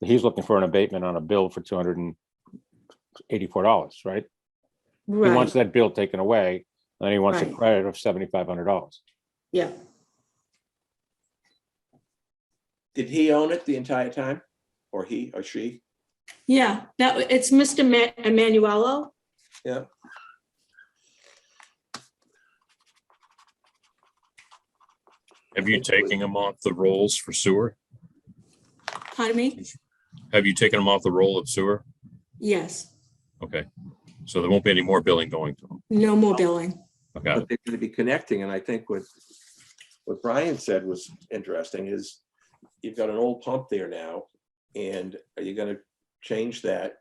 He's looking for an abatement on a bill for $284, right? He wants Right, that bill taken away, and then he wants a Right. credit of $7,500. yeah. Did he own it the entire time? Or he or she? Yeah, it's Mr. Emanuelo. Yeah. Have you taken him off the rolls for sewer? Pardon me? Have you taken him off the roll of sewer? Yes, Okay, so there won't be any more billing going to him. no more billing. Okay, But they're going to be connecting. And I think what Brian said was interesting is you've got an old pump there now. And are you going to change that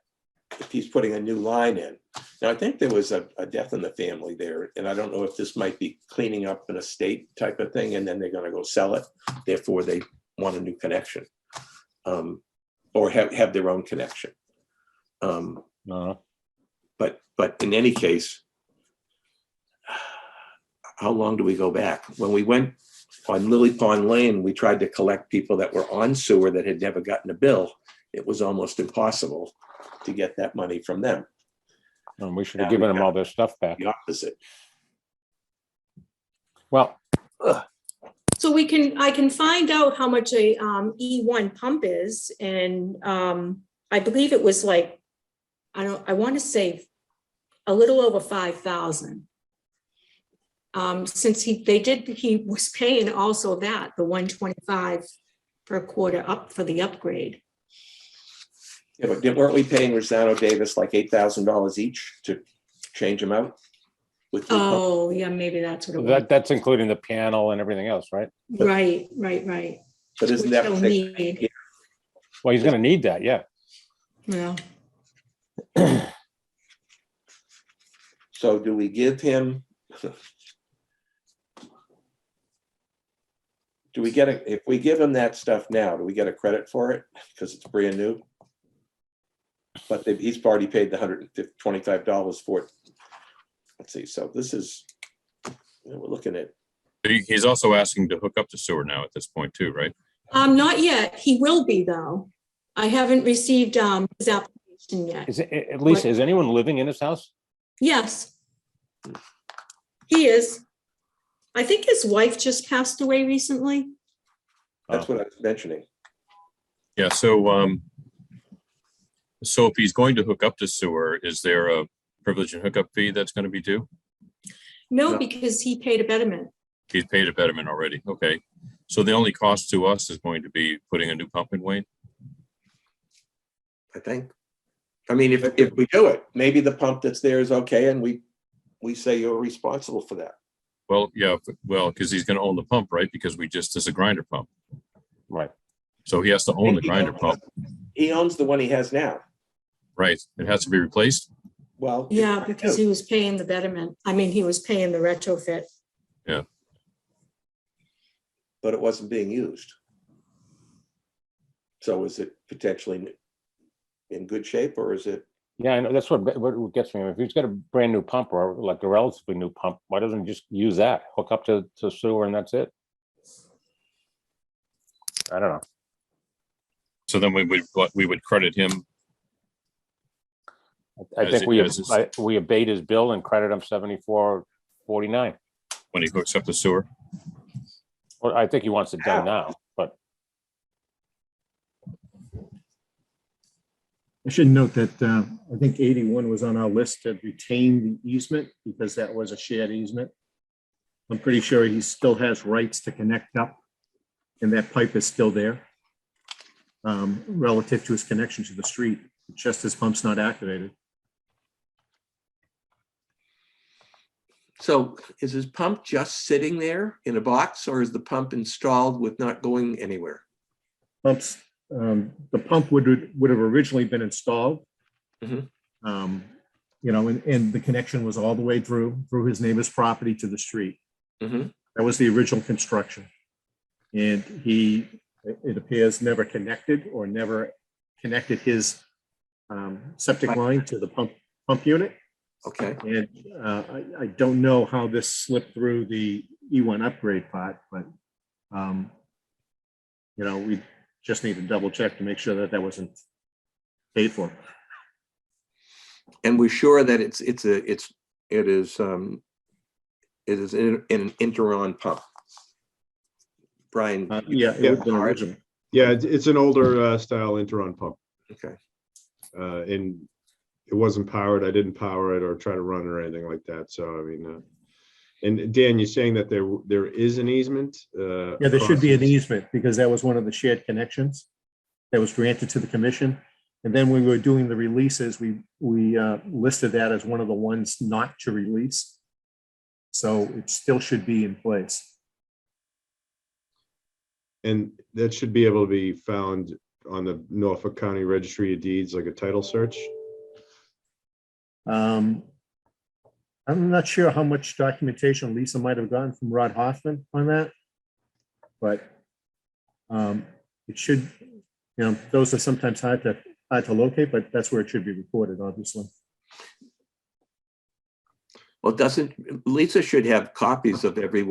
if he's putting a new line in? Now, I think there was a death in the family there. And I don't know if this might be cleaning up an estate type of thing. And then they're going to go sell it. Therefore, they want a new connection. Or have their own connection. No, But in any case, how long do we go back? When we went on Lily Pond Lane, we tried to collect people that were on sewer that had never gotten a bill. It was almost impossible to get that money from them. and we should have Now given we've them all their stuff back. The opposite. Well, So I can find out how much a E1 pump is, and I believe it was like, I want to say a little over 5,000. Since he was paying also that, the 125 per quarter up for the upgrade. Yeah, but weren't we paying Rosano Davis like $8,000 each to change them out? With the pump? Oh, yeah, maybe that's what it was. that's including the panel and everything else, right? Right. But isn't Which that they'll what they- need. Well, he's gonna need that, yeah. Yeah. So do we give him? Do we get if we give him that stuff now, do we get a credit for it? Because it's brand new? But he's already paid the $125 for it. Let's see, so this is, we're looking at, He's also asking to hook up to sewer now at this point too, right? Not yet. He will be though. I haven't received his application yet. Is it, at least, is anyone living in his house? Yes. He is. I think his wife just passed away recently. that's what I was mentioning. Yeah, so, so if he's going to hook up to sewer, is there a privilege and hookup fee that's going to be due? No, No. because he paid a betterment. He's paid a betterment already. Okay. So the only cost to us is going to be putting a new pump in, Wayne? I think. I mean, if we do it, maybe the pump that's there is okay, and we say you're responsible for that. Well, yeah, well, because he's going to own the pump, right? Because we just, as a grinder pump. Right. So he has to own the grinder pump, He owns the one he has now. right? It has to be replaced. Well. Yeah, because he was paying the betterment. I mean, he was paying the retrofit. Yeah. But it wasn't being used. So is it potentially in good shape, or is it? Yeah, I know, that's what gets me. If he's got a brand new pump or like a relatively new pump, why doesn't he just use that, hook up to sewer and that's it? I don't know. So then we would credit him. I As think it- we abate his bill and credit him $74.49. When he hooks up the sewer. Well, I think he wants it done now, but I should note that I think 81 was on our list to retain the easement because that was a shared easement. I'm pretty sure he still has rights to connect up and that pipe is still there relative to his connection to the street, just his pump's not activated. So is his pump just sitting there in a box, or is the pump installed with not going anywhere? Pumps, the pump would have originally been installed. Mhm. You know, and the connection was all the way through his neighbor's property to the street. Mhm. That was the original construction. And it appears, never connected or never connected his septic line to the pump unit. Okay, And I don't know how this slipped through the E1 upgrade part, but you know, we just need to double check to make sure that that wasn't paid for. and we're sure that it is an Interon pump. Brian. Yeah, it would have been original. Yeah, it's an older style Interon pump. Okay, And it wasn't powered. I didn't power it or try to run or anything like that. So, I mean, and Dan, you're saying that there is an easement? Yeah, there should be an easement because that was one of the shared connections that was granted to the commission. And then when we were doing the releases, we listed that as one of the ones not to release. So it still should be in place. And that should be able to be found on the Norfolk County Registry of Deeds, like a title search? I'm not sure how much documentation Lisa might have gotten from Rod Hoffman on that. But it should, you know, those are sometimes hard to locate, but that's where it should be recorded, obviously. well, Lisa should have copies of every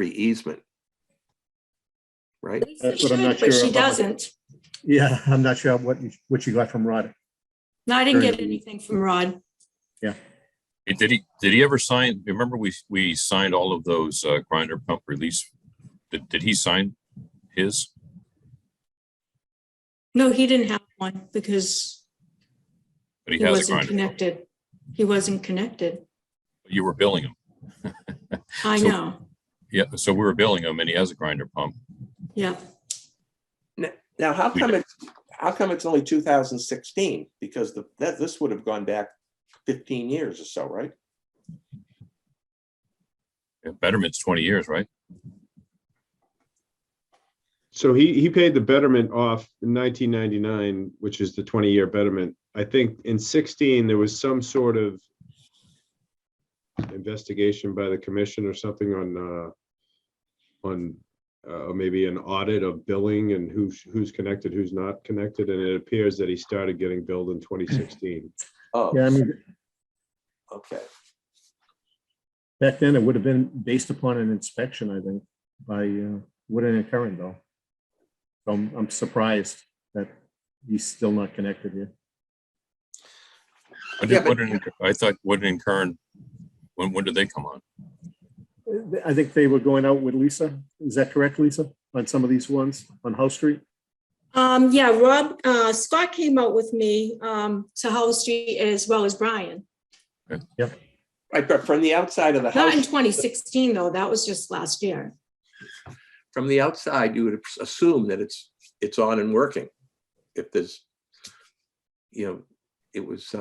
easement. Right? That's what I'm not But sure she about. doesn't. Yeah, I'm not sure what you got from Rod. No, I didn't get anything from Rod. Hey, did he ever sign? Remember we signed all of those grinder pump release. Did he sign his? No, he didn't have one because But he he has a wasn't grinder. connected. He wasn't connected. You were billing him. I So- know. Yeah, so we were billing him and he has a grinder pump. Yeah. Now, how come it's only 2016? Because this would have gone back 15 years or so, right? Yeah, Betterment's 20 years, right? So he paid the betterment off in 1999, which is the 20-year betterment. I think in 16, there was some sort of investigation by the commission or something on maybe an audit of billing and who's connected, who's not connected, and it appears that he started getting billed in 2016. Oh, Yeah, I mean, okay. back then it would have been based upon an inspection, I think, by Woodard and Curran though. So I'm surprised that he's still not connected here. I thought Woodard and Kern, when did they come on? I think they were going out with Lisa. Is that correct, Lisa? On some of these ones on House Street? Yeah, Rob, Scott came out with me to House Street as well as Brian. Right, but from the outside of the Not in house, 2016, though. That was just last year. from the outside, you would assume that it's on and working. If there's, it was,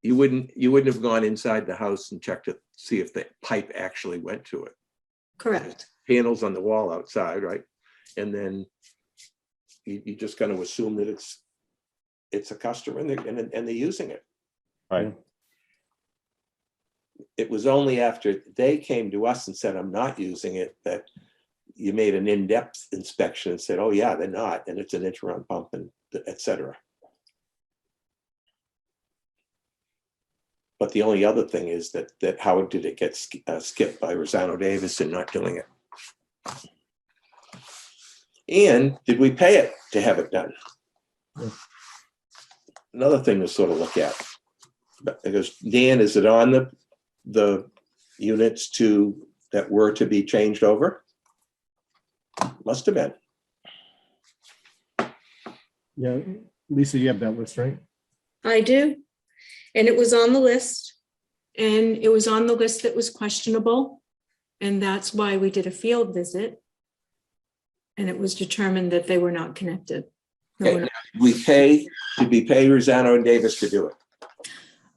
you wouldn't have gone inside the house and checked to see if the pipe actually went to it. Correct. Panels on the wall outside, right? And then you're just going to assume that it's a customer and they're using it. Right. It was only after they came to us and said, I'm not using it, that you made an in-depth inspection and said, oh yeah, they're not, and it's an inter-run pump and et cetera. But the only other thing is that how did it get skipped by Rosano Davis and not doing it? And did we pay it to have it done? Another thing to sort of look at. Because Dan, is it on the units that were to be changed over? Must have been. Yeah, Lisa, you have that list, right? I do. And it was on the list. And it was on the list that was questionable. And that's why we did a field visit. And it was determined that they were not connected. Okay, now, did we pay Rosano and Davis to do it?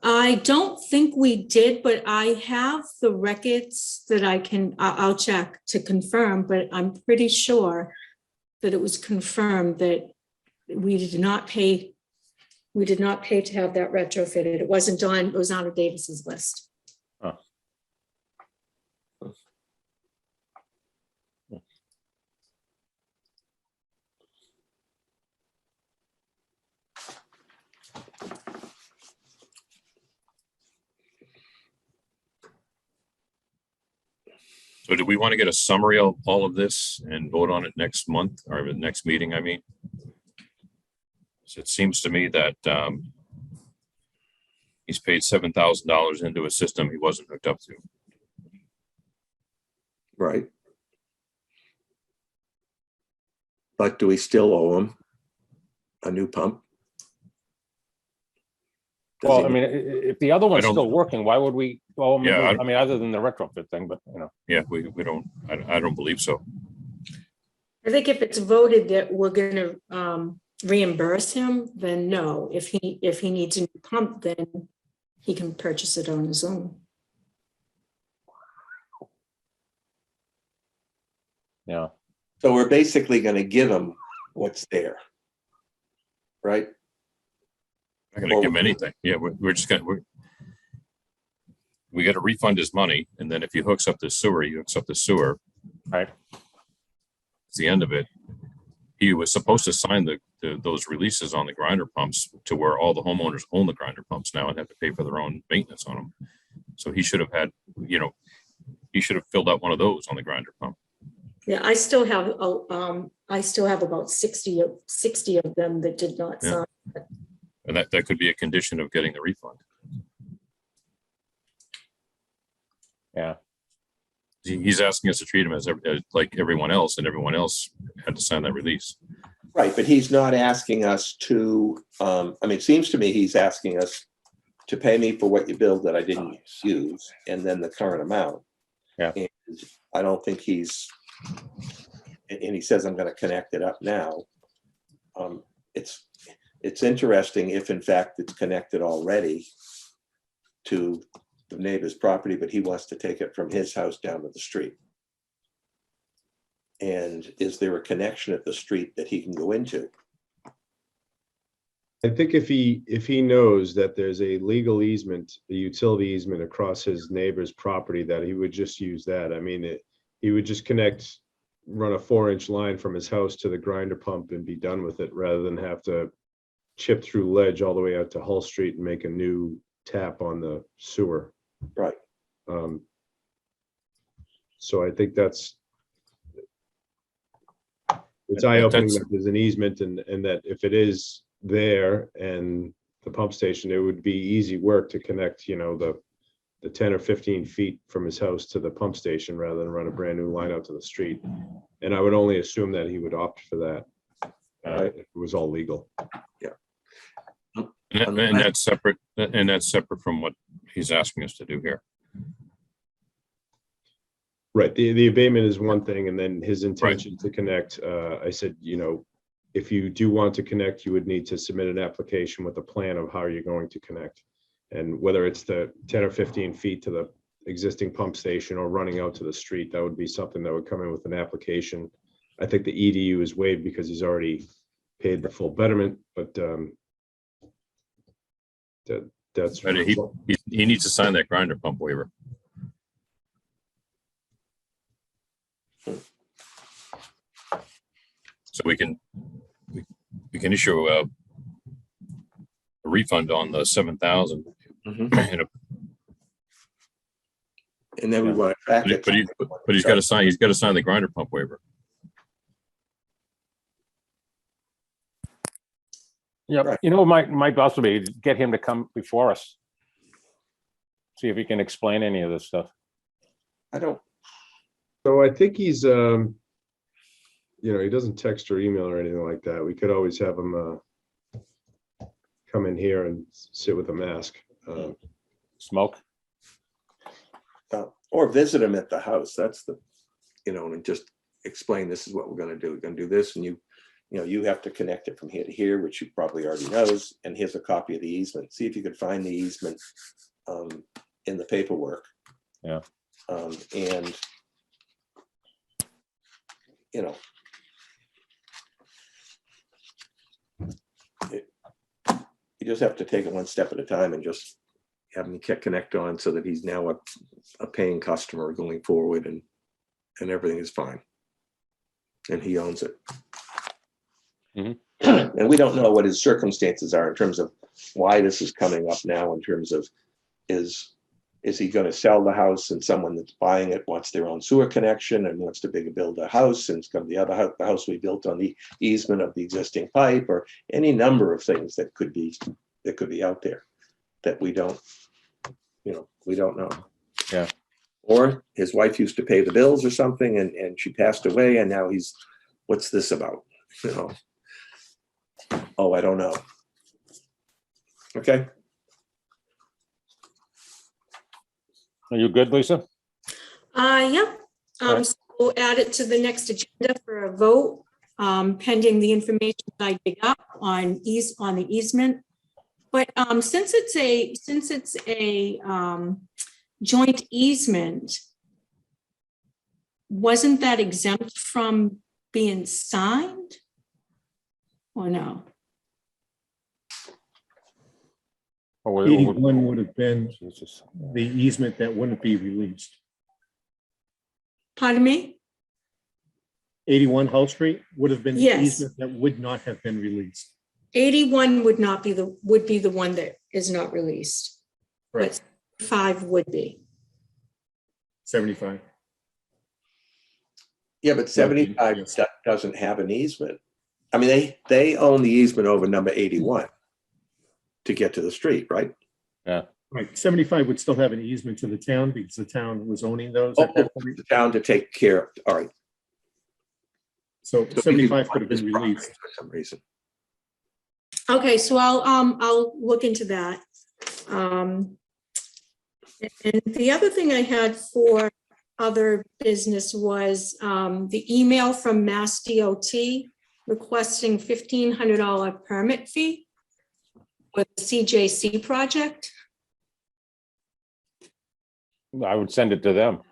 I don't think we did, but I have the records that I'll check to confirm, but I'm pretty sure that it was confirmed that we did not pay to have that retrofitted. It wasn't on Rosano Davis's list. Oh. So do we want to get a summary of all of this and vote on it next month or the next meeting, I mean? So it seems to me that he's paid $7,000 into a system he wasn't hooked up to. Right. But do we still owe him a new pump? Does Well, he- I mean, if the other one's don't- still working, why would we? Well, Yeah, I mean, other than the retrofit thing, but Yeah, we don't, I don't believe so. I think if it's voted that we're gonna reimburse him, then no. If he needs a new pump, then he can purchase it on his own. yeah. So we're basically going to give him what's there. Right? Not gonna give him anything. Yeah, we're just gonna, we gotta refund his money, and then if he hooks up the sewer, he hooks up the sewer. Right. It's the end of it. He was supposed to sign those releases on the grinder pumps to where all the homeowners own the grinder pumps now and have to pay for their own maintenance on them. So he should have had, he should have filled out one of those on the grinder pump. Yeah, I still have about 60 of them that did not Yeah. sign. And that could be a condition of getting the refund. Yeah. He's asking us to treat him as like everyone else, and everyone else had to sign that release. Right, but he's not asking us to, it seems to me he's asking us to pay me for what you billed that I didn't use, and then the current amount. Yeah. And I don't think and he says, I'm gonna connect it up now. It's interesting if in fact it's connected already to the neighbor's property, but he wants to take it from his house down to the street. And is there a connection at the street that he can go into? I think if he knows that there's a legal easement, a utility easement across his neighbor's property, that he would just use that. I mean, he would just connect run a 4-inch line from his house to the grinder pump and be done with it, rather than have to chip through ledge all the way out to Hull Street and make a new tap on the sewer. Right. So I think it's eye-opening that there's an easement, and that if it is there and the pump station, it would be easy work to connect, the 10 or 15 feet from his house to the pump station, rather than run a brand new line out to the street. And I would only assume that he would opt for that, if it was all legal. And that's separate, from what he's asking us to do here. Right, the abatement is one thing, and then his intention to connect, I said, if you do want to connect, you would need to submit an application with a plan of how you're going to connect. And whether it's the 10 or 15 feet to the existing pump station or running out to the street, that would be something that would come in with an application. I think the EDU is waived because he's already paid the full betterment, but that's. And he needs to sign that grinder pump waiver. So we can issue a refund on the 7,000. And then we want to track it. But he's got to sign the grinder pump waiver. Yeah, Right. might also be to get him to come before us. See if he can explain any of this stuff. So I think he's, he doesn't text or email or anything like that. We could always have him come in here and sit with a mask. Smoke. Or visit him at the house. That's and just explain, this is what we're going to do. We're going to do this, and you have to connect it from here to here, which you probably already knows. And here's a copy of the easement. See if you could find the easement in the paperwork. Yeah. And you just have to take it one step at a time and just have him connect on, so that he's now a paying customer going forward, and everything is fine. And he owns it. And we don't know what his circumstances are in terms of why this is coming up now, in terms of is he going to sell the house, and someone that's buying it wants their own sewer connection and wants to build a house, and it's going to be the house we built on the easement of the existing pipe, or any number of things that could be out there that we don't know. Yeah. Or his wife used to pay the bills or something, and she passed away, and now what's this about? Oh, I don't know. Okay. Are you good, Lisa? Yep. So we'll add it to the next agenda for a vote, pending the information I dig up on the easement. But since it's a joint easement, wasn't that exempt from being signed? Or no? Or 81 would have been the easement that wouldn't be released. Pardon me? 81 Hull Street would have been the Yes. easement that would not have been released. 81 would be the one that is not released. Right. But 5 would be. 75. Yeah, but 75 Yes. doesn't have an easement. I mean, they own the easement over number 81 to get to the street, right? Yeah. Right. 75 would still have an easement to the town because the town was owning those at that point. The town to take care of. All right. So So 75 we could have been this property released. for some reason. Okay, so I'll look into that. And the other thing I had for other business was the email from Mass DOT requesting $1,500 permit fee for the CJC project. I would send it to them.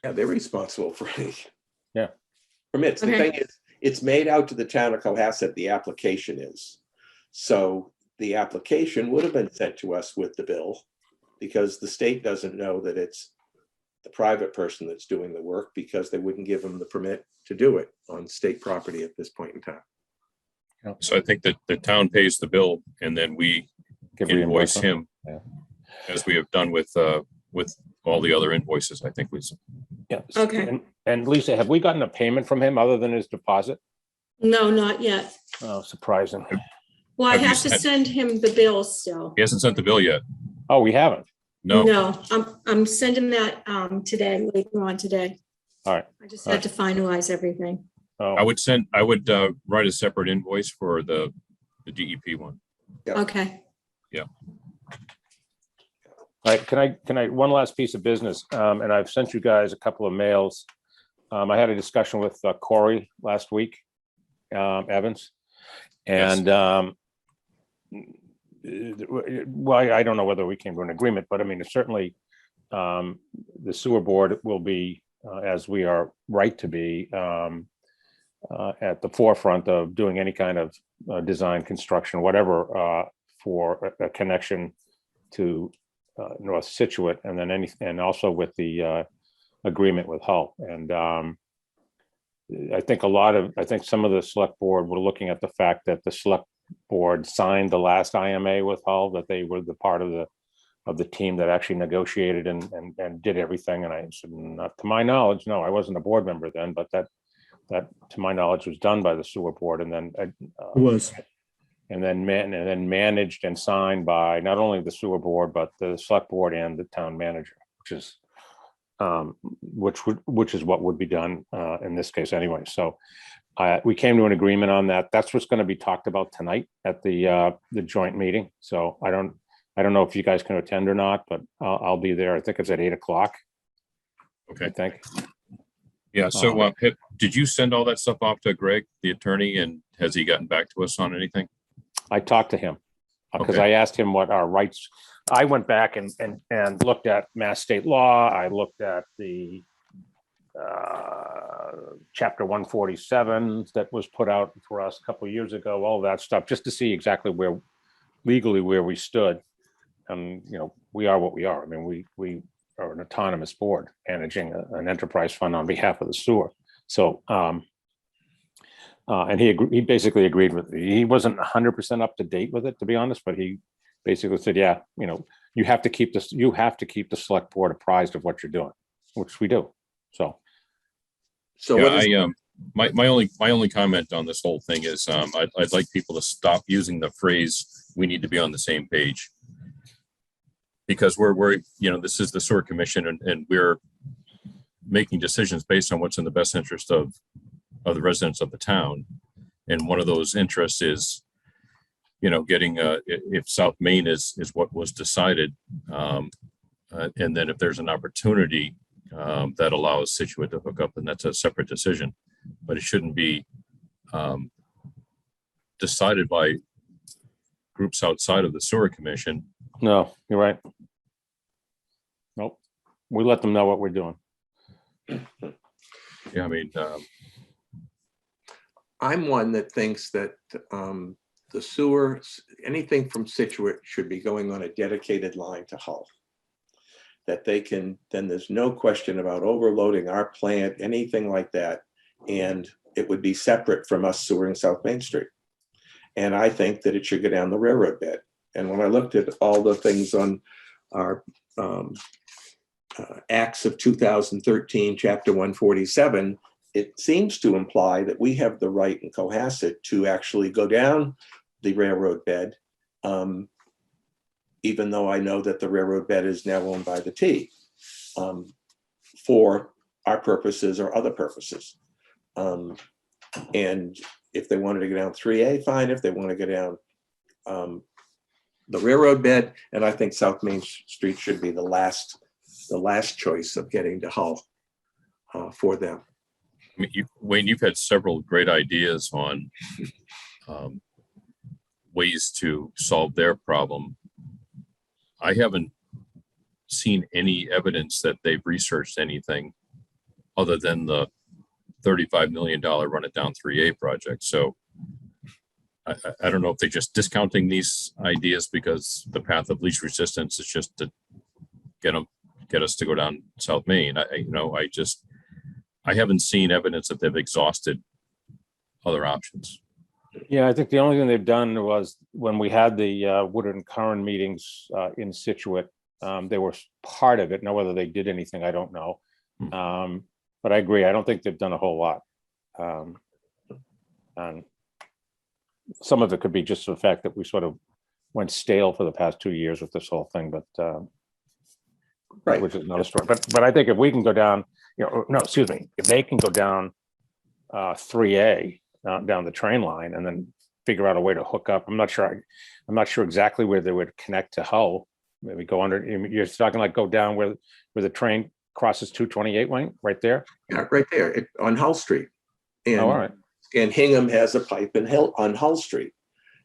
Yeah, they're responsible for any Yeah. permits. The Okay. thing is, it's made out to the town of Cohasset, the application is. So the application would have been sent to us with the bill, because the state doesn't know that it's the private person that's doing the work because they wouldn't give them the permit to do it on state property at this point in time. So I think that the town pays the bill and then we Give invoice reimbursement. him Yeah. as we have done with all the other invoices, I think was. Yeah. Okay. And Lisa, have we gotten a payment from him other than his deposit? No, not yet. Oh, surprising. Well, I Have you have to sent- send him the bill still. He hasn't sent the bill yet. Oh, we haven't. No, No, I'm sending that today, later on today. All right. I just had to finalize everything. Oh, I would write a separate invoice for the DEP one. Okay. all right. Can I, one last piece of business, and I've sent you guys a couple of mails. I had a discussion with Corey last week, Evans. Yes. And well, I don't know whether we came to an agreement, but I mean, it's certainly the sewer board will be, as we are right to be, at the forefront of doing any kind of design, construction, whatever, for a connection to North Situate, and then and also with the agreement with Hull. And I think some of the select board were looking at the fact that the select board signed the last IMA with Hull, that they were the part of the team that actually negotiated and did everything. And I said, not to my knowledge, no, I wasn't a board member then, but that to my knowledge was done by the sewer board, and then It was. and then managed and signed by not only the sewer board, but the select board and the town manager, which is what would be done in this case anyway. So we came to an agreement on that. That's what's going to be talked about tonight at the joint meeting. So I don't know if you guys can attend or not, but I'll be there. I think it's at 8 o'clock. I Okay. think. Yeah. So did you send all that stuff off to Greg, the attorney, and has he gotten back to us on anything? I talked to him because Okay. I asked him what our rights. I went back and looked at Mass State law. I looked at the chapter 147 that was put out for us a couple of years ago, all that stuff, just to see exactly where legally where we stood. And, we are what we are. I mean, we are an autonomous board managing an enterprise fund on behalf of the sewer. So, and he basically agreed with me. He wasn't 100% up to date with it, to be honest, but he basically said, yeah, you have to keep the select board apprised of what you're doing, which we do. So What is, my only comment on this whole thing is I'd like people to stop using the phrase "we need to be on the same page," because we're this is the sewer commission and we're making decisions based on what's in the best interest of the residents of the town. And one of those interests is, getting if South Main is what was decided. And then if there's an opportunity that allows Situate to hook up, then that's a separate decision, but it shouldn't be decided by groups outside of the sewer commission. no, you're right. Nope. We let them know what we're doing. Yeah, I mean, I'm one that thinks that the sewer, anything from Situate should be going on a dedicated line to Hull. That they can, then there's no question about overloading our plant, anything like that. And it would be separate from us sewering South Main Street. And I think that it should go down the railroad bed. And when I looked at all the things on our Acts of 2013, chapter 147, it seems to imply that we have the right in Cohasset to actually go down the railroad bed, even though I know that the railroad bed is now owned by the T, for our purposes or other purposes. And if they wanted to go down 3A, fine. If they want to go down the railroad bed, and I think South Main Street should be the last choice of getting to Hull for them. I mean, Wayne, you've had several great ideas on ways to solve their problem. I haven't seen any evidence that they've researched anything other than the $35 million Run It Down 3A project. So I don't know if they're just discounting these ideas because the path of least resistance is just to get them get us to go down South Main. I haven't seen evidence that they've exhausted other options. Yeah, I think the only thing they've done was when we had the Woodard and Curran meetings in Situate, they were part of it. Now, whether they did anything, I don't know. But I agree. I don't think they've done a whole lot. And some of it could be just the fact that we sort of went stale for the past 2 years with this whole thing, but Right. which is another story. But I think if we can go down, no, excuse me, if they can go down 3A down the train line and then figure out a way to hook up. I'm not sure exactly where they would connect to Hull. Maybe go under. You're talking like go down where the train crosses 228, Wayne, right there. Yeah, right there on Hull Street. And, Oh, all right. and Hingham has a pipe on Hull Street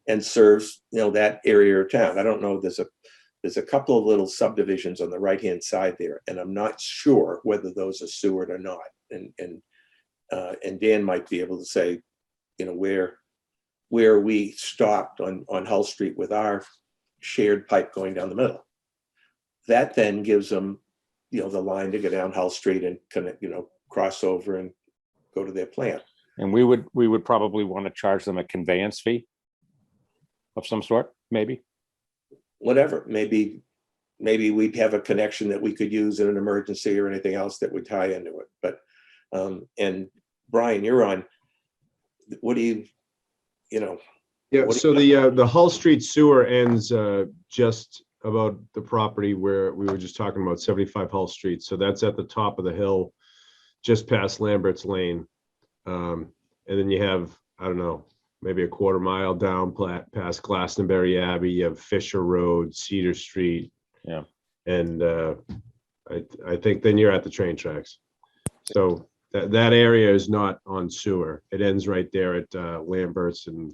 and serves, that area of town. I don't know. There's a couple of little subdivisions on the right-hand side there, and I'm not sure whether those are sewered or not. And Dan might be able to say, where we stopped on Hull Street with our shared pipe going down the middle. That then gives them, the line to go down Hull Street and connect, cross over and go to their plant. And we would probably want to charge them a conveyance fee of some sort, maybe. Whatever, maybe we'd have a connection that we could use in an emergency or anything else that would tie into it. But, and Brian, you're on, what do you? Yeah, so the Hull Street sewer ends just about the property where we were just talking about, 75 Hull Street. So that's at the top of the hill, just past Lambert's Lane. And then you have, I don't know, maybe a quarter mile down past Glastonbury Abbey, you have Fisher Road, Cedar Street. Yeah. And I think then you're at the train tracks. So that area is not on sewer. It ends right there at Lambert's and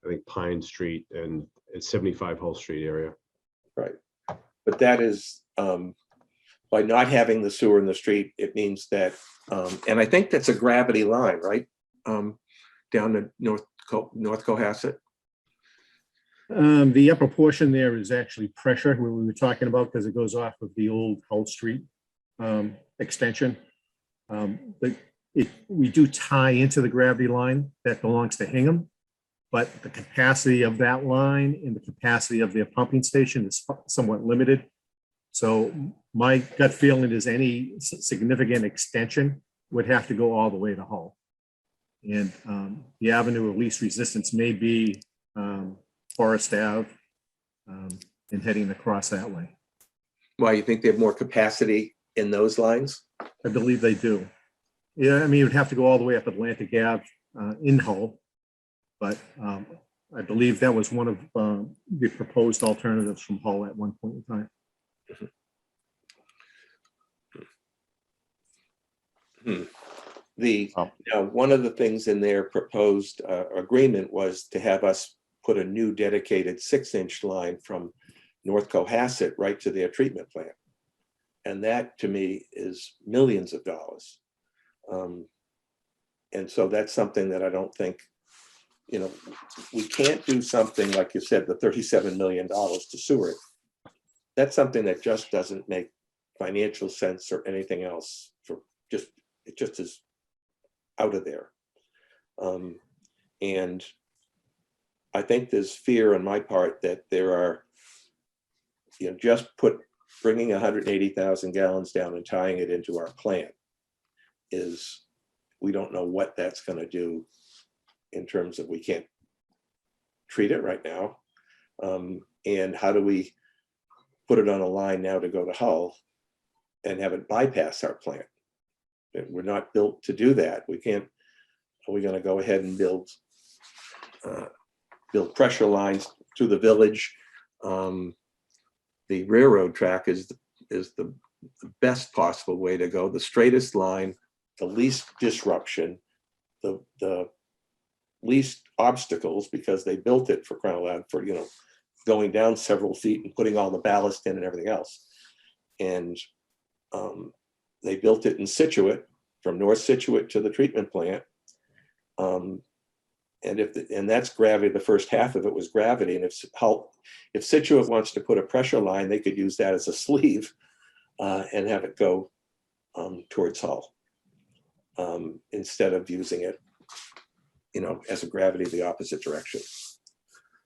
I think Pine Street, and it's 75 Hull Street area. Right. But that is, by not having the sewer in the street, it means that, and I think that's a gravity line, right? Down to North Cohasset. The upper portion there is actually pressure, where we were talking about, because it goes off of the old Hull Street extension. But we do tie into the gravity line that belongs to Hingham, but the capacity of that line and the capacity of their pumping station is somewhat limited. So my gut feeling is any significant extension would have to go all the way to Hull. And the avenue of least resistance may be Forest Ave and heading across that way. Why, you think they have more capacity in those lines? I believe they do. Yeah, I mean, you'd have to go all the way up Atlantic Ave in Hull. But I believe that was one of the proposed alternatives from Hull at one point in time. One of the things in their proposed agreement was to have us put a new dedicated 6-inch line from North Cohasset right to their treatment plant. And that to me is millions of dollars. And so that's something that I don't think, we can't do something like you said, the $37 million to sewer it. That's something that just doesn't make financial sense or anything else. It just is out of there. And I think there's fear on my part that there are, just bringing 180,000 gallons down and tying it into our plant is, we don't know what that's going to do in terms of, we can't treat it right now. And how do we put it on a line now to go to Hull and have it bypass our plant? We're not built to do that. We can't. Are we going to go ahead and build pressure lines to the village? The railroad track is the best possible way to go. The straightest line, the least disruption, the least obstacles, because they built it for crying out loud for going down several feet and putting all the ballast in and everything else. And they built it in Situate, from North Situate to the treatment plant. And that's gravity. The first half of it was gravity. And if Situate wants to put a pressure line, they could use that as a sleeve. and have it go towards Hull, instead of using it, as a gravity the opposite direction.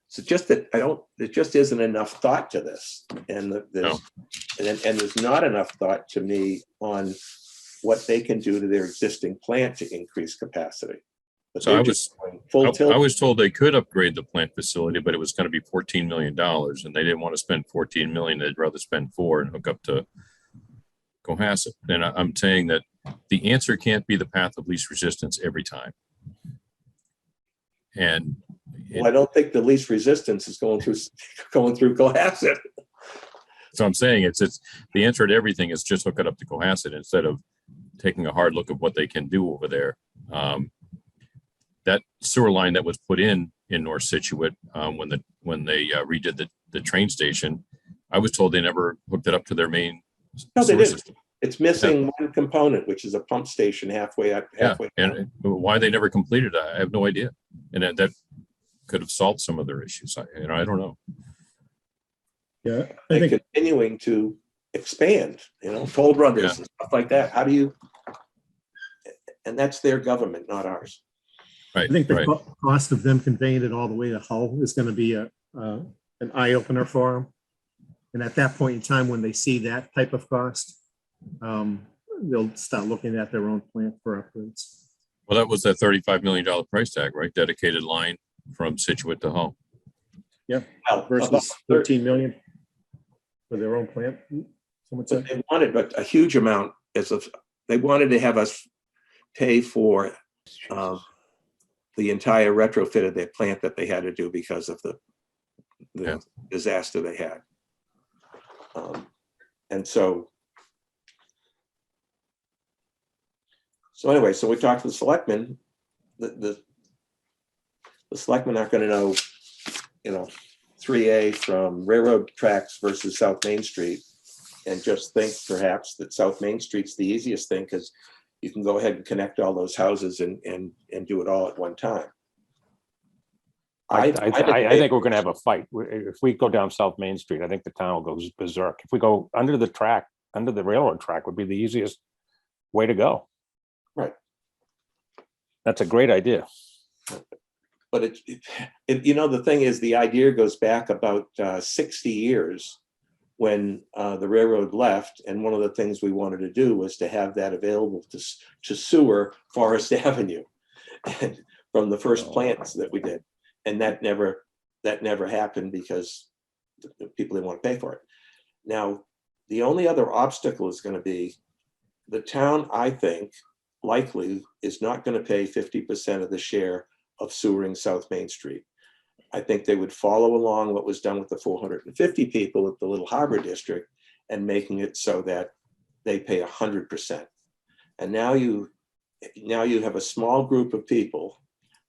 So just that there just isn't enough thought to this, and there's not enough thought to me on what they can do to their existing plant to increase capacity. But So they're I just was, going full tilt. I was told they could upgrade the plant facility, but it was going to be $14 million, and they didn't want to spend 14 million. They'd rather spend 4 and hook up to Cohasset. And I'm saying that the answer can't be the path of least resistance every time. And Well, I don't think the least resistance is going through Cohasset. so I'm saying it's the answer to everything is just hook it up to Cohasset instead of taking a hard look at what they can do over there. That sewer line that was put in North Situate when they redid the train station, I was told they never hooked it up to their main No, they sewer didn't. system. It's missing one component, which is a pump station halfway up. Yeah, and why they never completed it, I have no idea. And that could have solved some of their issues. I don't know. Yeah, I They're think, continuing to expand, Toll Brothers Yeah. and stuff like that. How do you? And that's their government, not ours. Right, I think the right. cost of them conveying it all the way to Hull is going to be an eye opener for them. And at that point in time, when they see that type of cost, they'll start looking at their own plant for upgrades. Well, that was that $35 million price tag, right? Dedicated line from Situate to Hull. Yeah, Well, versus about 13 million for their own plant. Someone But said, they wanted a huge amount they wanted to have us pay for the entire retrofit of their plant that they had to do because of the Yeah. disaster they had. And so anyway, so we talked to the selectmen. The selectmen aren't going to know, 3A from railroad tracks versus South Main Street, and just think perhaps that South Main Street's the easiest thing because you can go ahead and connect all those houses and do it all at one time. I think we're gonna have a fight. If we go down South Main Street, I think the town will go berserk. If we go under the track, under the railroad track would be the easiest way to go. Right. That's a great idea. But the thing is, the idea goes back about 60 years when the railroad left. And one of the things we wanted to do was to have that available to sewer Forest Avenue from the first plants that we did. And that never happened because the people didn't want to pay for it. Now, the only other obstacle is going to be the town, I think, likely is not going to pay 50% of the share of sewering South Main Street. I think they would follow along what was done with the 450 people at the Little Harbor District and making it so that they pay 100%. And now you have a small group of people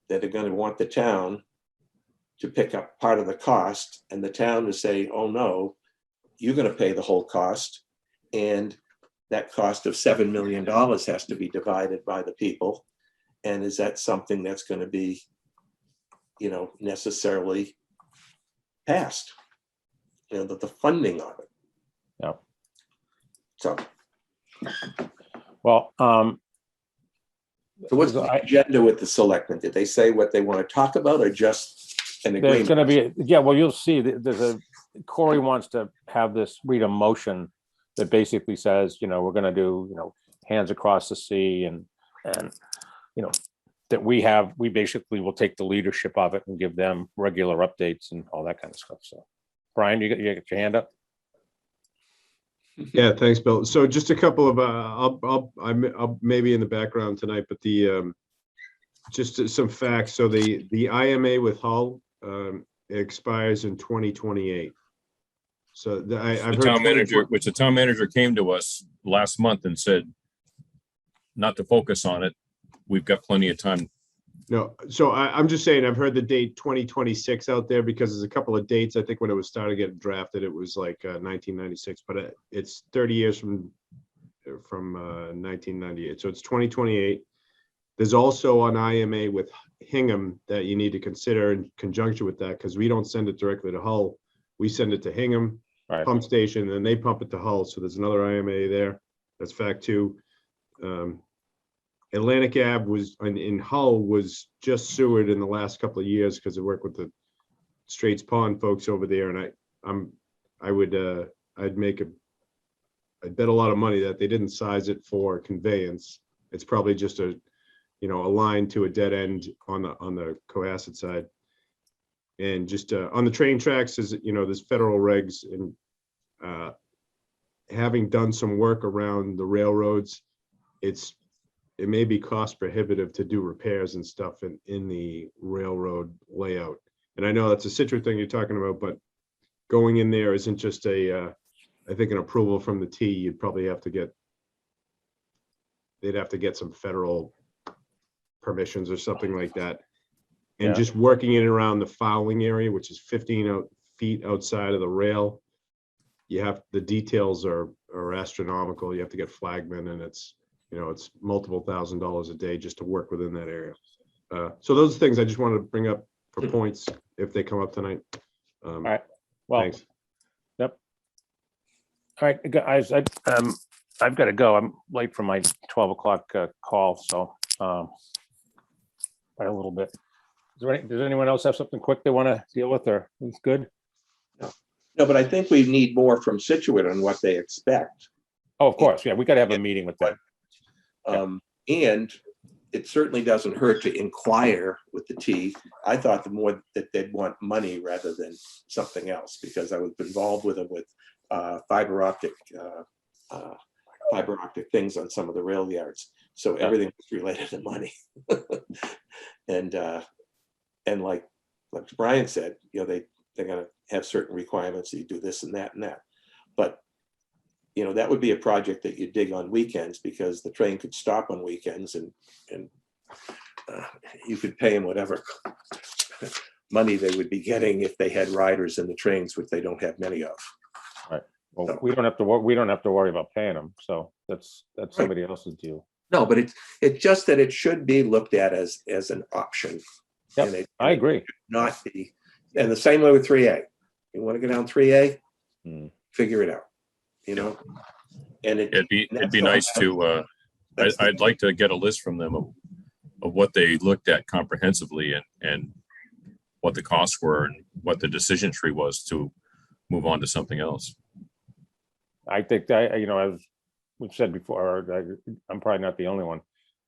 that are going to want the town to pick up part of the cost, and the town to say, oh no, you're going to pay the whole cost. And that cost of $7 million has to be divided by the people. And is that something that's going to be, necessarily passed? The funding of it. Yeah. So Well, so what's the agenda with the selectmen? Did they say what they want to talk about, or just an there's agreement? going to be, well, you'll see Corey wants to have this, read a motion that basically says, we're going to do, hands across the sea and that we basically will take the leadership of it and give them regular updates and all that kind of stuff. So Brian, you got your hand up? Yeah, thanks, Bill. So just a couple of, I'll maybe in the background tonight, but just some facts. So the IMA with Hull expires in 2028. So I've heard the town manager came to us last month and said not to focus on it. We've got plenty of time. No, so I'm just saying, I've heard the date 2026 out there because there's a couple of dates. I think when it was started getting drafted, it was like 1996, but it's 30 years from 1998. So it's 2028. There's also an IMA with Hingham that you need to consider in conjunction with that, because we don't send it directly to Hull. We send it to Hingham. Right. pump station, and they pump it to Hull. So there's another IMA there. That's fact two. Atlantic Ave was in Hull was just sewered in the last couple of years because I work with the Straits Pond folks over there, and I'd bet a lot of money that they didn't size it for conveyance. It's probably just a line to a dead end on the Cohasset side. And just on the train tracks, there's federal regs, and having done some work around the railroads, it may be cost prohibitive to do repairs and stuff in the railroad layout. And I know that's a Situate thing you're talking about, but going in there isn't just I think an approval from the T. You'd probably they'd have to get some federal permissions or something like that. And Yeah. just working in and around the fouling area, which is 15 feet outside of the rail, the details are astronomical. You have to get flagmen, and it's multiple $1,000s a day just to work within that area. So those are things I just wanted to bring up for points if they come up tonight. All right. Well, Thanks. yep. All right, guys, I've got to go. I'm late for my 12 o'clock call, so by a little bit. Does anyone else have something quick they want to deal with, or it's good? No, but I think we need more from Situate on what they expect. Oh, of course, yeah, we got to have a meeting with them. And it certainly doesn't hurt to inquire with the T. I thought the more that they'd want money rather than something else, because I was involved with them with fiber optic things on some of the rail yards. So everything was related to money. And like Brian said, they're going to have certain requirements. You do this and that and that. But that would be a project that you dig on weekends, because the train could stop on weekends, and you could pay them whatever money they would be getting if they had riders in the trains, which they don't have many of. Right. Well, we don't have to worry about paying them. So that's somebody else's deal. No, but it's just that it should be looked at as an option. Yep, I agree. Not be, and the same way with 3A. You want to go down 3A, figure it out. And It'd be nice to. I'd like to get a list from them of what they looked at comprehensively and what the costs were and what the decision tree was to move on to something else. I think as we've said before, I'm probably not the only one.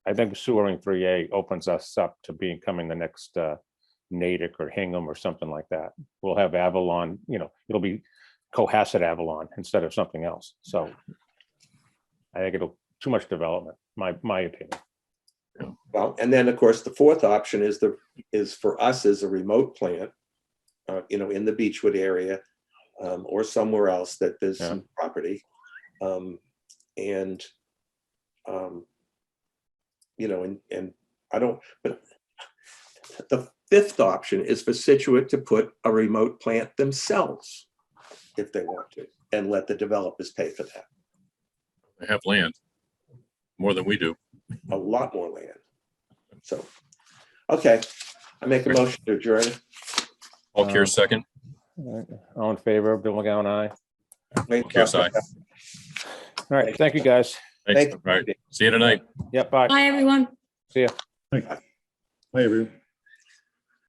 I think sewering 3A opens us up to becoming the next Natick or Hingham or something like that. We'll have Avalon, it'll be Cohasset Avalon instead of something else. So I think it'll too much development, my opinion. Well, and then of course the fourth option is for us as a remote plant, in the Beechwood area, or somewhere else that there's some property, and I don't. But the fifth option is for Situate to put a remote plant themselves, if they want to, and let the developers pay for that. They have land, more than we do. A lot more land. So, okay, I make a motion to adjourn. Paul Kears, second. All in favor, Bill McGowan, aye. Kears, aye. All right, thank you, guys. Thanks. All right, see you tonight. Yep, bye. Bye, everyone. See ya. Hi, everyone.